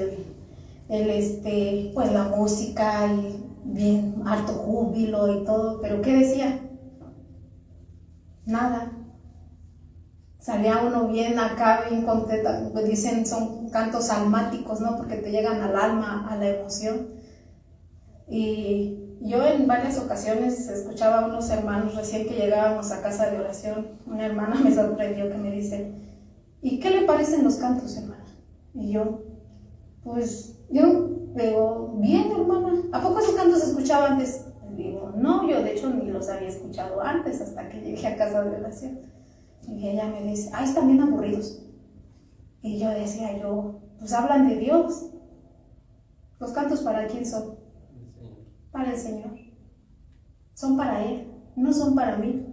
pues la música y bien harto júbilo y todo, pero ¿qué decía? Nada. Salía uno bien acá, bien contenta, pues dicen son cantos almáticos, ¿no? Porque te llegan al alma, a la emoción. Y yo en varias ocasiones escuchaba a unos hermanos recién que llegábamos a casa de oración. Una hermana me sorprendió que me dice, ¿y qué le parecen los cantos, hermana? Y yo digo, bien, hermana, ¿a poco esos cantos se escuchaban antes? Y digo, no, yo de hecho ni los había escuchado antes hasta que llegué a casa de oración. Y ella me dice, están bien aburridos. Y yo decía, pues hablan de Dios. ¿Los cantos para quién son? Para el Señor. Son para Él, no son para mí.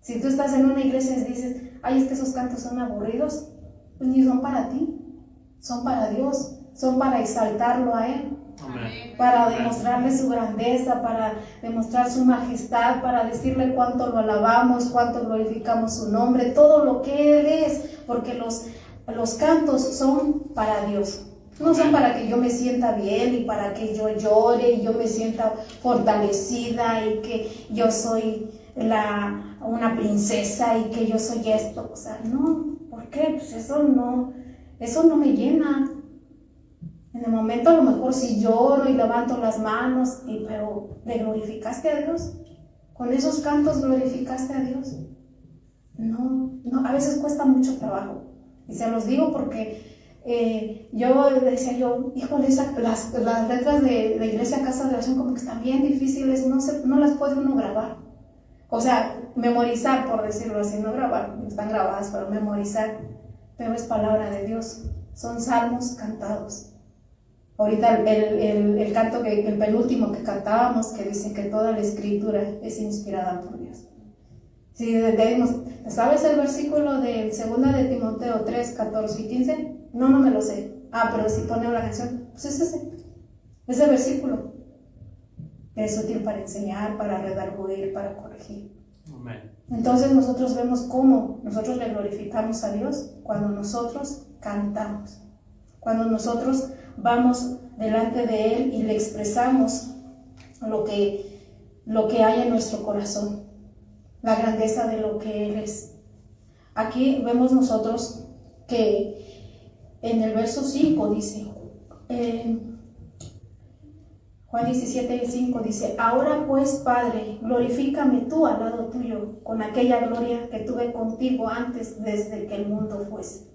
Si tú estás en una iglesia y dices, es que esos cantos son aburridos, pues ni son para ti, son para Dios, son para exaltarlo a Él. Amén. Para demostrarle su grandeza, para demostrar su majestad, para decirle cuánto lo alabamos, cuánto glorificamos su nombre, todo lo que Él es, porque los cantos son para Dios. No son para que yo me sienta bien y para que yo llore y yo me sienta fortalecida y que yo soy una princesa y que yo soy esto. O sea, no, ¿por qué? Pues eso no me llena. En el momento a lo mejor sí lloro y levanto las manos, pero ¿le glorificaste a Dios? ¿Con esos cantos glorificaste a Dios? No, a veces cuesta mucho trabajo. Y se los digo porque yo decía híjole, las letras de Iglesia Casa de Oración como que están bien difíciles, no las puede uno grabar. O sea, memorizar, por decirlo así, no grabar, están grabadas, pero memorizar. Pero es palabra de Dios, son salmos cantados. Ahorita el canto, el penúltimo que cantábamos, que dice que toda la escritura es inspirada por Dios. Si decimos, ¿sabes el versículo de 2 de Timoteo 3, 14 y 15? No me lo sé. Pero si pone una canción, pues es ese versículo. Es útil para enseñar, para redarguir, para corregir. Amén. Entonces nosotros vemos cómo nosotros le glorificamos a Dios cuando nosotros cantamos. Cuando nosotros vamos delante de Él y le expresamos lo que hay en nuestro corazón, la grandeza de lo que Él es. Aquí vemos nosotros que en el verso 5 dice, Juan 17:5 dice, ahora pues, Padre, glorifícame tú al lado tuyo, con aquella gloria que tuve contigo antes desde que el mundo fuese.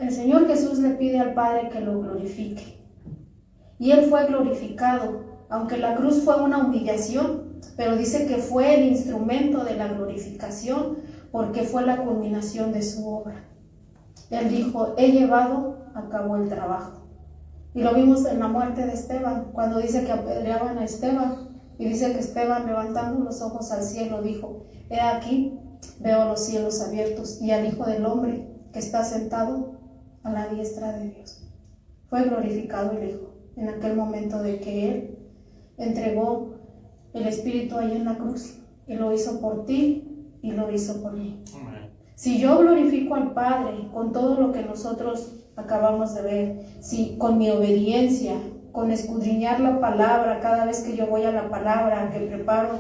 El Señor Jesús le pide al Padre que lo glorifique. Y Él fue glorificado, aunque la cruz fue una humillación, pero dice que fue el instrumento de la glorificación, porque fue la culminación de su obra. Él dijo, he llevado a cabo el trabajo. Y lo vimos en la muerte de Esteban, cuando dice que apedreaban a Esteban, y dice que Esteban, levantando los ojos al cielo, dijo, he aquí, veo los cielos abiertos y al Hijo del Hombre que está sentado a la diestra de Dios. Fue glorificado el Hijo en aquel momento de que Él entregó el Espíritu ahí en la cruz, y lo hizo por ti y lo hizo por mí. Amén. Si yo glorifico al Padre con todo lo que nosotros acabamos de ver, con mi obediencia, con escudriñar la palabra cada vez que yo voy a la palabra, que preparo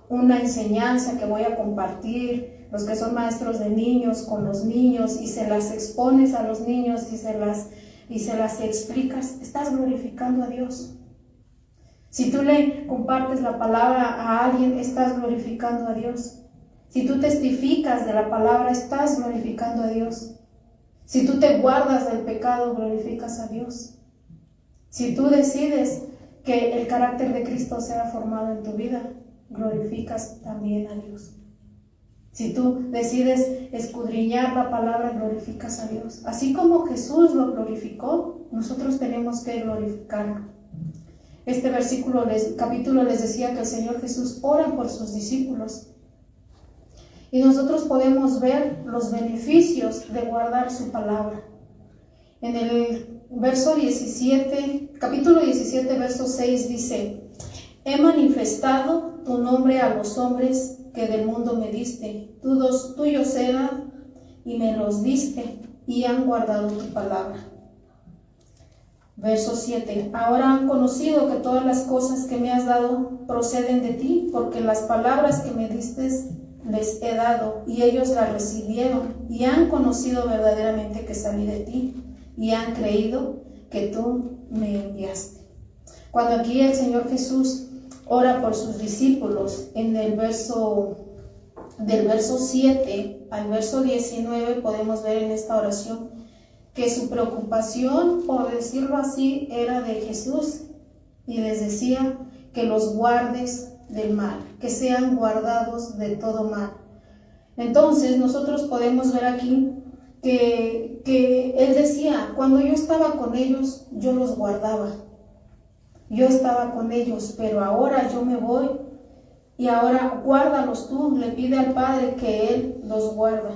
una enseñanza que voy a compartir, los que son maestros de niños con los niños, y se las expones a los niños y se las explicas, estás glorificando a Dios. Si tú le compartes la palabra a alguien, estás glorificando a Dios. Si tú testificas de la palabra, estás glorificando a Dios. Si tú te guardas del pecado, glorificas a Dios. Si tú decides que el carácter de Cristo sea formado en tu vida, glorificas también a Dios. Si tú decides escudriñar la palabra, glorificas a Dios. Así como Jesús lo glorificó, nosotros tenemos que glorificarlo. Este capítulo les decía que el Señor Jesús ora por sus discípulos. Y nosotros podemos ver los beneficios de guardar su palabra. En el capítulo 17, verso 6 dice, he manifestado tu nombre a los hombres que del mundo me diste. Tuyos eran y me los diste y han guardado tu palabra. Verso 7. Ahora han conocido que todas las cosas que me has dado proceden de ti, porque las palabras que me diste les he dado, y ellos las recibieron, y han conocido verdaderamente que salí de ti, y han creído que tú me enviaste. Cuando aquí el Señor Jesús ora por sus discípulos, en el del verso 7 al verso 19, podemos ver en esta oración que su preocupación, por decirlo así, era de Jesús, y les decía que los guardes del mal, que sean guardados de todo mal. Entonces nosotros podemos ver aquí que Él decía, cuando yo estaba con ellos, yo los guardaba. Yo estaba con ellos, pero ahora yo me voy y ahora guárdalos tú. Le pide al Padre que Él los guarde.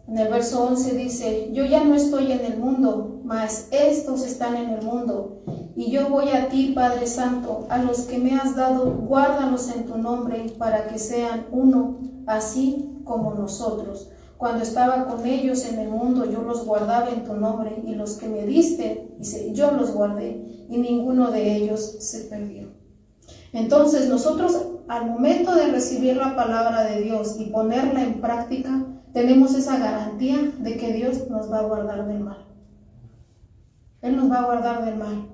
En el verso 11 dice, yo ya no estoy en el mundo, mas estos están en el mundo. Y yo voy a ti, Padre Santo, a los que me has dado, guárdalos en tu nombre, para que sean uno, así como nosotros. Cuando estaba con ellos en el mundo, yo los guardaba en tu nombre, y los que me diste, dice, yo los guardé, y ninguno de ellos se perdió. Entonces nosotros, al momento de recibir la palabra de Dios y ponerla en práctica, tenemos esa garantía de que Dios nos va a guardar del mal. Él nos va a guardar del mal.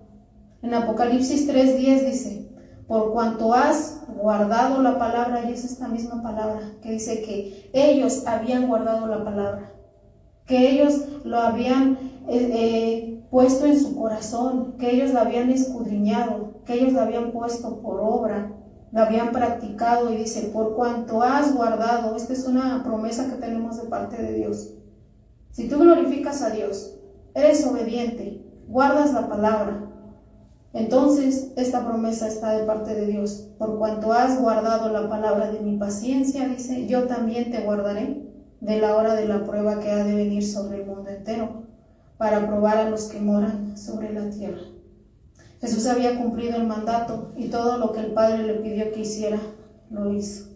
En Apocalipsis 3:10 dice, por cuanto has guardado la palabra, y es esta misma palabra que dice que ellos habían guardado la palabra, que ellos lo habían puesto en su corazón, que ellos la habían escudriñado, que ellos la habían puesto por obra, la habían practicado, y dice, por cuanto has guardado. Esta es una promesa que tenemos de parte de Dios. Si tú glorificas a Dios, eres obediente, guardas la palabra, entonces esta promesa está de parte de Dios. Por cuanto has guardado la palabra de mi paciencia, dice, yo también te guardaré de la hora de la prueba que ha de venir sobre el mundo entero, para probar a los que moran sobre la tierra. Jesús había cumplido el mandato, y todo lo que el Padre le pidió que hiciera, lo hizo.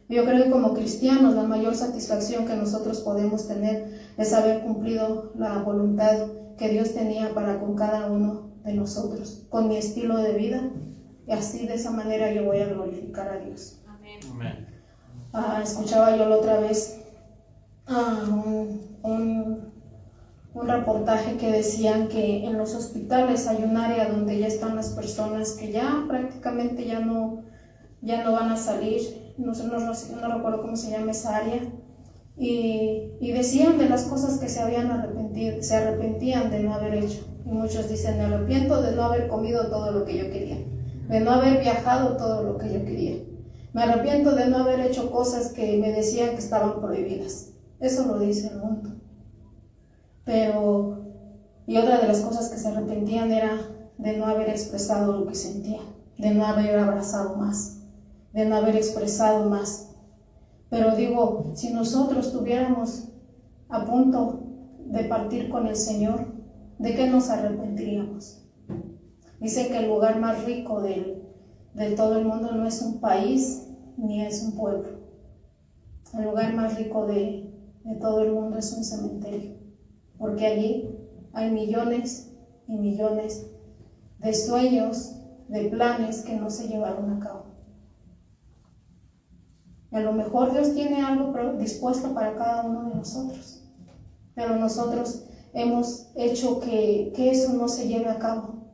Yo creo que como cristianos la mayor satisfacción que nosotros podemos tener es haber cumplido la voluntad que Dios tenía para con cada uno de nosotros, con mi estilo de vida, y así de esa manera yo voy a glorificar a Dios. Amén. Escuchaba yo la otra vez un reportaje que decían que en los hospitales hay un área donde ya están las personas que ya prácticamente ya no van a salir. No recuerdo cómo se llama esa área, y decían de las cosas que se arrepentían de no haber hecho. Y muchos dicen, me arrepiento de no haber comido todo lo que yo quería, de no haber viajado todo lo que yo quería, me arrepiento de no haber hecho cosas que me decían que estaban prohibidas. Eso lo dice el mundo. Y otra de las cosas que se arrepentían era de no haber expresado lo que sentía, de no haber abrazado más, de no haber expresado más. Pero digo, si nosotros estuviéramos a punto de partir con el Señor, ¿de qué nos arrepentiríamos? Dice que el lugar más rico de todo el mundo no es un país ni es un pueblo. El lugar más rico de todo el mundo es un cementerio, porque allí hay millones y millones de sueños, de planes que no se llevaron a cabo. Y a lo mejor Dios tiene algo dispuesto para cada uno de nosotros, pero nosotros hemos hecho que eso no se lleve a cabo,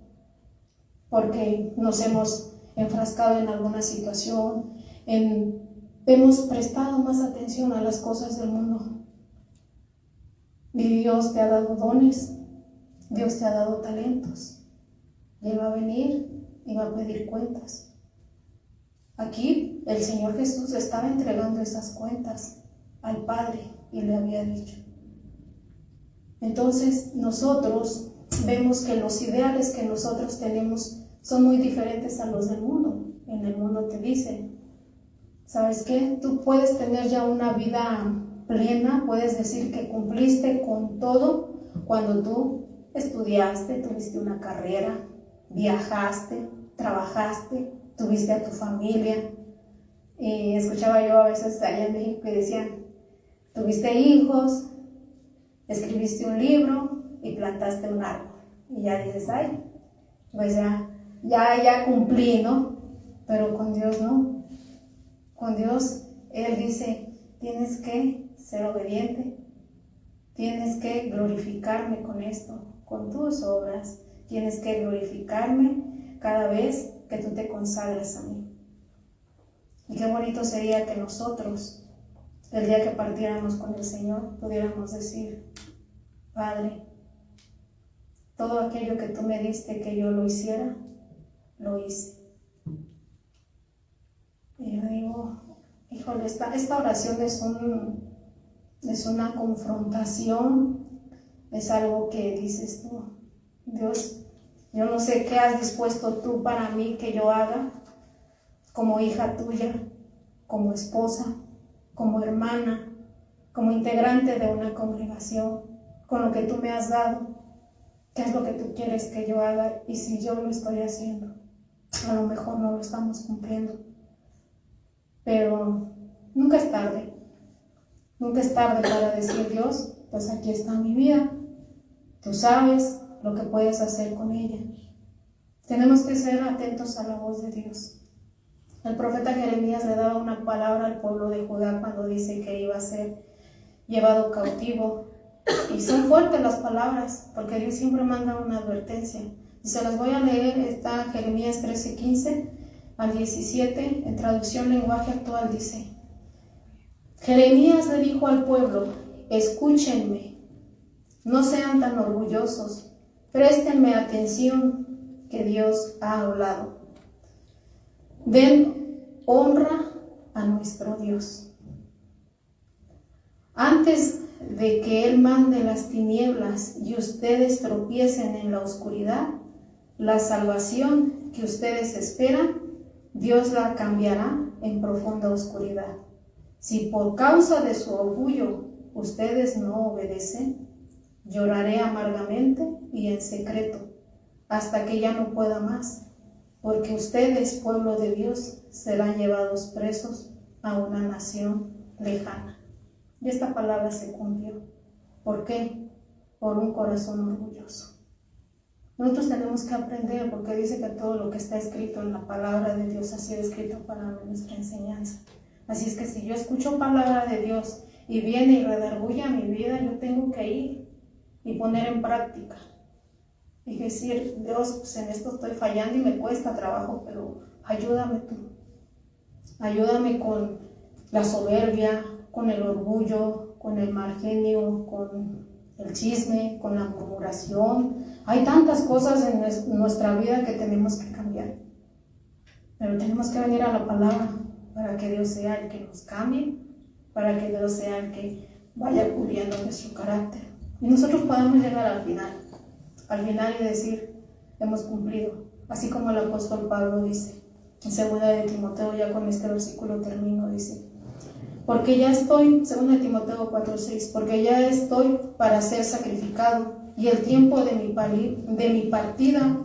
porque nos hemos enfrascado en alguna situación, hemos prestado más atención a las cosas del mundo. Y Dios te ha dado dones, Dios te ha dado talentos, y Él va a venir y va a pedir cuentas. Aquí el Señor Jesús estaba entregando esas cuentas al Padre y le había dicho. Entonces nosotros vemos que los ideales que nosotros tenemos son muy diferentes a los del mundo. En el mundo te dicen, ¿sabes qué? Tú puedes tener ya una vida plena, puedes decir que cumpliste con todo cuando tú estudiaste, tuviste una carrera, viajaste, trabajaste, tuviste a tu familia. Y escuchaba yo a veces allá en México que decían, tuviste hijos, escribiste un libro y plantaste un árbol. Y ya dices, ay, pues ya cumplí, ¿no? Pero con Dios no. Con Dios, Él dice, tienes que ser obediente, tienes que glorificarme con esto, con tus obras, tienes que glorificarme cada vez que tú te consagras a mí. Y qué bonito sería que nosotros, el día que partiéramos con el Señor, pudiéramos decir, Padre, todo aquello que tú me diste que yo lo hiciera, lo hice. Y yo digo, híjole, esta oración es una confrontación, es algo que dices tú, Dios, yo no sé qué has dispuesto tú para mí que yo haga como hija tuya, como esposa, como hermana, como integrante de una congregación, con lo que tú me has dado, qué es lo que tú quieres que yo haga y si yo lo estoy haciendo, a lo mejor no lo estamos cumpliendo, pero nunca es tarde para decir, Dios, pues aquí está mi vida, tú sabes lo que puedes hacer con ella. Tenemos que ser atentos a la voz de Dios. El profeta Jeremías le daba una palabra al pueblo de Judá cuando dice que iba a ser llevado cautivo. Y son fuertes las palabras, porque Dios siempre manda una advertencia. Y se las voy a leer, está Jeremías 13:15 al 17, en traducción lenguaje actual dice, Jeremías le dijo al pueblo, escúchenme, no sean tan orgullosos, préstenme atención que Dios ha hablado. Den honra a nuestro Dios. Antes de que Él mande las tinieblas y ustedes tropiecen en la oscuridad, la salvación que ustedes esperan, Dios la cambiará en profunda oscuridad. Si por causa de su orgullo ustedes no obedecen, lloraré amargamente y en secreto, hasta que ya no pueda más, porque ustedes, pueblo de Dios, serán llevados presos a una nación lejana. Y esta palabra se cumplió. ¿Por qué? Por un corazón orgulloso. Nosotros tenemos que aprender, porque dice que todo lo que está escrito en la palabra de Dios ha sido escrito para nuestra enseñanza. Así es que si yo escucho palabra de Dios y viene y redarguye a mi vida, yo tengo que ir y poner en práctica. Y decir, Dios, pues en esto estoy fallando y me cuesta trabajo, pero ayúdame tú. Ayúdame con la soberbia, con el orgullo, con el mal genio, con el chisme, con la murmuración. Hay tantas cosas en nuestra vida que tenemos que cambiar. Pero tenemos que venir a la palabra para que Dios sea el que nos cambie, para que Dios sea el que vaya cubriendo nuestro carácter. Y nosotros podamos llegar al final y decir, hemos cumplido. Así como el apóstol Pablo dice, en 2 de Timoteo, ya con este versículo termino, dice, porque ya estoy, 2 de Timoteo 4:6, porque ya estoy para ser sacrificado y el tiempo de mi partida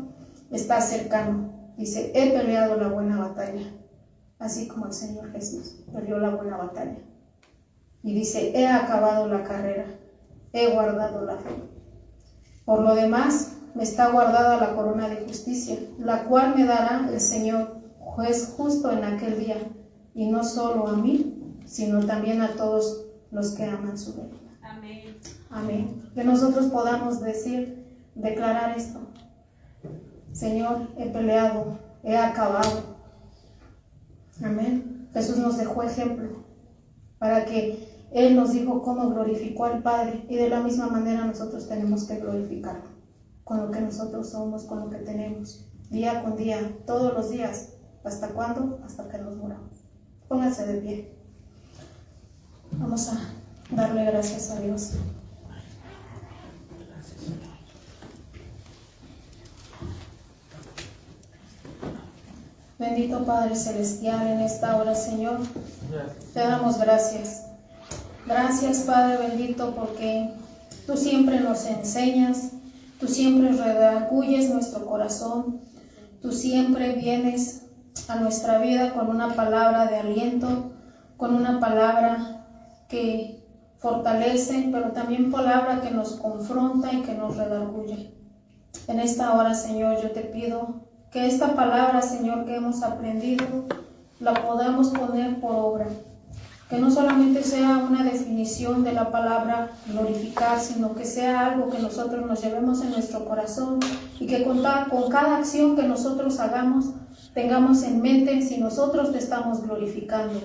está cercano. Dice, he peleado la buena batalla, así como el Señor Jesús peleó la buena batalla. Y dice, he acabado la carrera, he guardado la fe. Por lo demás, me está guardada la corona de justicia, la cual me dará el Señor, juez justo en aquel día, y no solo a mí, sino también a todos los que aman su venida. Amén. Amén. Que nosotros podamos declarar esto. Señor, he peleado, he acabado. Amén. Jesús nos dejó ejemplo para que Él nos dijo cómo glorificó al Padre, y de la misma manera nosotros tenemos que glorificarlo con lo que nosotros somos, con lo que tenemos, día con día, todos los días. ¿Hasta cuándo? Hasta que nos muramos. Pónganse de pie. Vamos a darle gracias a Dios. Bendito Padre Celestial, en esta hora, Señor, te damos gracias. Gracias, Padre bendito, porque tú siempre nos enseñas, tú siempre redarguyes nuestro corazón, tú siempre vienes a nuestra vida con una palabra de aliento, con una palabra que fortalece, pero también palabra que nos confronta y que nos redarguye. En esta hora, Señor, yo te pido que esta palabra, Señor, que hemos aprendido, la podamos poner por obra. Que no solamente sea una definición de la palabra glorificar, sino que sea algo que nosotros nos llevemos en nuestro corazón y que con cada acción que nosotros hagamos, tengamos en mente si nosotros te estamos glorificando.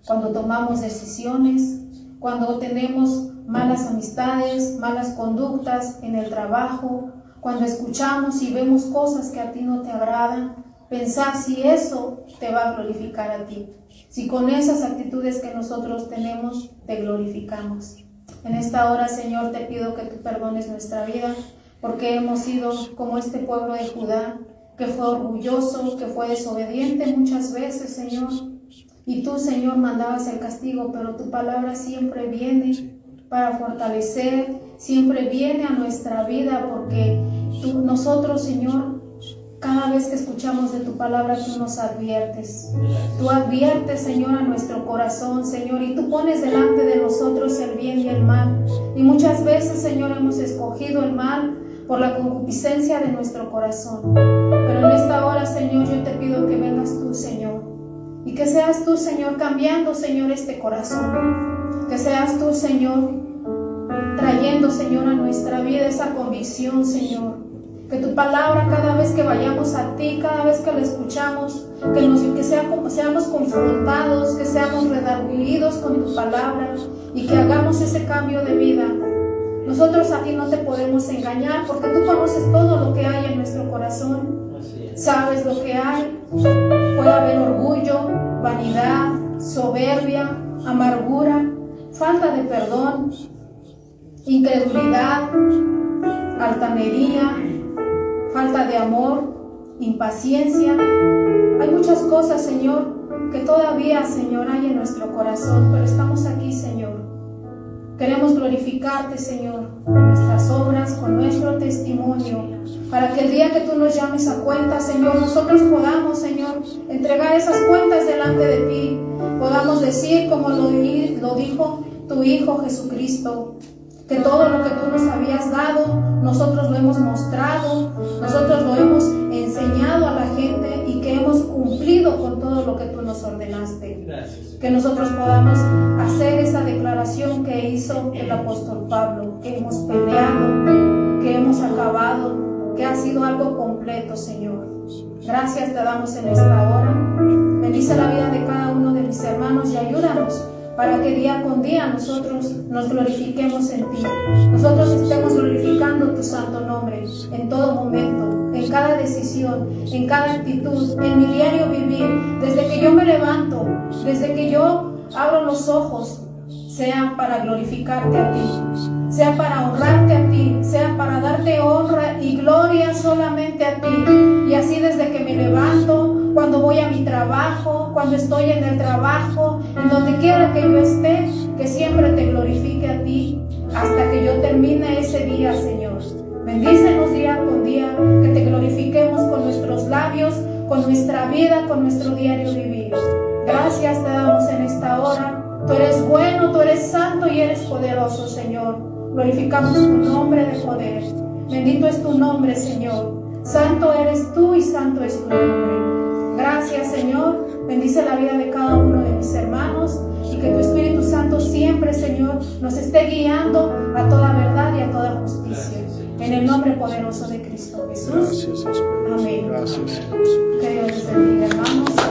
Cuando tomamos decisiones, cuando tenemos malas amistades, malas conductas en el trabajo, cuando escuchamos y vemos cosas que a ti no te agradan, pensar si eso te va a glorificar a ti. Si con esas actitudes que nosotros tenemos, te glorificamos. En esta hora, Señor, te pido que tú perdones nuestra vida, porque hemos sido como este pueblo de Judá, que fue orgulloso, que fue desobediente muchas veces, Señor. Y tú, Señor, mandabas el castigo, pero tu palabra siempre viene para fortalecer, siempre viene a nuestra vida, porque nosotros, Señor, cada vez que escuchamos de tu palabra, tú nos adviertes. Tú adviertes, Señor, a nuestro corazón, Señor, y tú pones delante de nosotros el bien y el mal. Y muchas veces, Señor, hemos escogido el mal por la concupiscencia de nuestro corazón. Pero en esta hora, Señor, yo te pido que vengas tú, Señor, y que seas tú, Señor, cambiando, Señor, este corazón. Que seas tú, Señor, trayendo, Señor, a nuestra vida esa convicción, Señor. Que tu palabra, cada vez que vayamos a ti, cada vez que la escuchamos, que seamos confrontados, que seamos redargüidos con tu palabra y que hagamos ese cambio de vida. Nosotros a ti no te podemos engañar, porque tú conoces todo lo que hay en nuestro corazón. Sabes lo que hay. Puede haber orgullo, vanidad, soberbia, amargura, falta de perdón, incredulidad, altanería, falta de amor, impaciencia. Hay muchas cosas, Señor, que todavía, Señor, hay en nuestro corazón, pero estamos aquí, Señor. Queremos glorificarte, Señor, con nuestras obras, con nuestro testimonio, para que el día que tú nos llames a cuenta, Señor, nosotros podamos, Señor, entregar esas cuentas delante de ti. Podamos decir, como lo dijo tu Hijo Jesucristo, que todo lo que tú nos habías dado, nosotros lo hemos mostrado, nosotros lo hemos enseñado a la gente y que hemos cumplido con todo lo que tú nos ordenaste. Gracias. Que nosotros podamos hacer esa declaración que hizo el apóstol Pablo, que hemos peleado, que hemos acabado, que ha sido algo completo, Señor. Gracias te damos en esta hora. Bendice la vida de cada uno de mis hermanos y ayúdanos para que día con día nosotros nos glorifiquemos en ti. Nosotros estemos glorificando tu santo nombre en todo momento, en cada decisión, en cada actitud, en mi diario vivir, desde que yo me levanto, desde que yo abro los ojos, sea para glorificarte a ti, sea para honrarte a ti, sea para darte honra y gloria solamente a ti. Y así desde que me levanto, cuando voy a mi trabajo, cuando estoy en el trabajo, en donde quiera que yo esté, que siempre te glorifique a ti hasta que yo termine ese día, Señor. Bendícenos día con día, que te glorifiquemos con nuestros labios, con nuestra vida, con nuestro diario vivir. Gracias te damos en esta hora. Tú eres bueno, tú eres santo y eres poderoso, Señor. Glorificamos tu nombre de poder. Bendito es tu nombre, Señor. Santo eres tú y santo es tu nombre. Gracias, Señor. Bendice la vida de cada uno de mis hermanos y que tu Espíritu Santo siempre, Señor, nos esté guiando a toda verdad y a toda justicia. En el nombre poderoso de Cristo Jesús. Gracias, Espíritu. Amén. Gracias. Que Dios les bendiga, hermanos.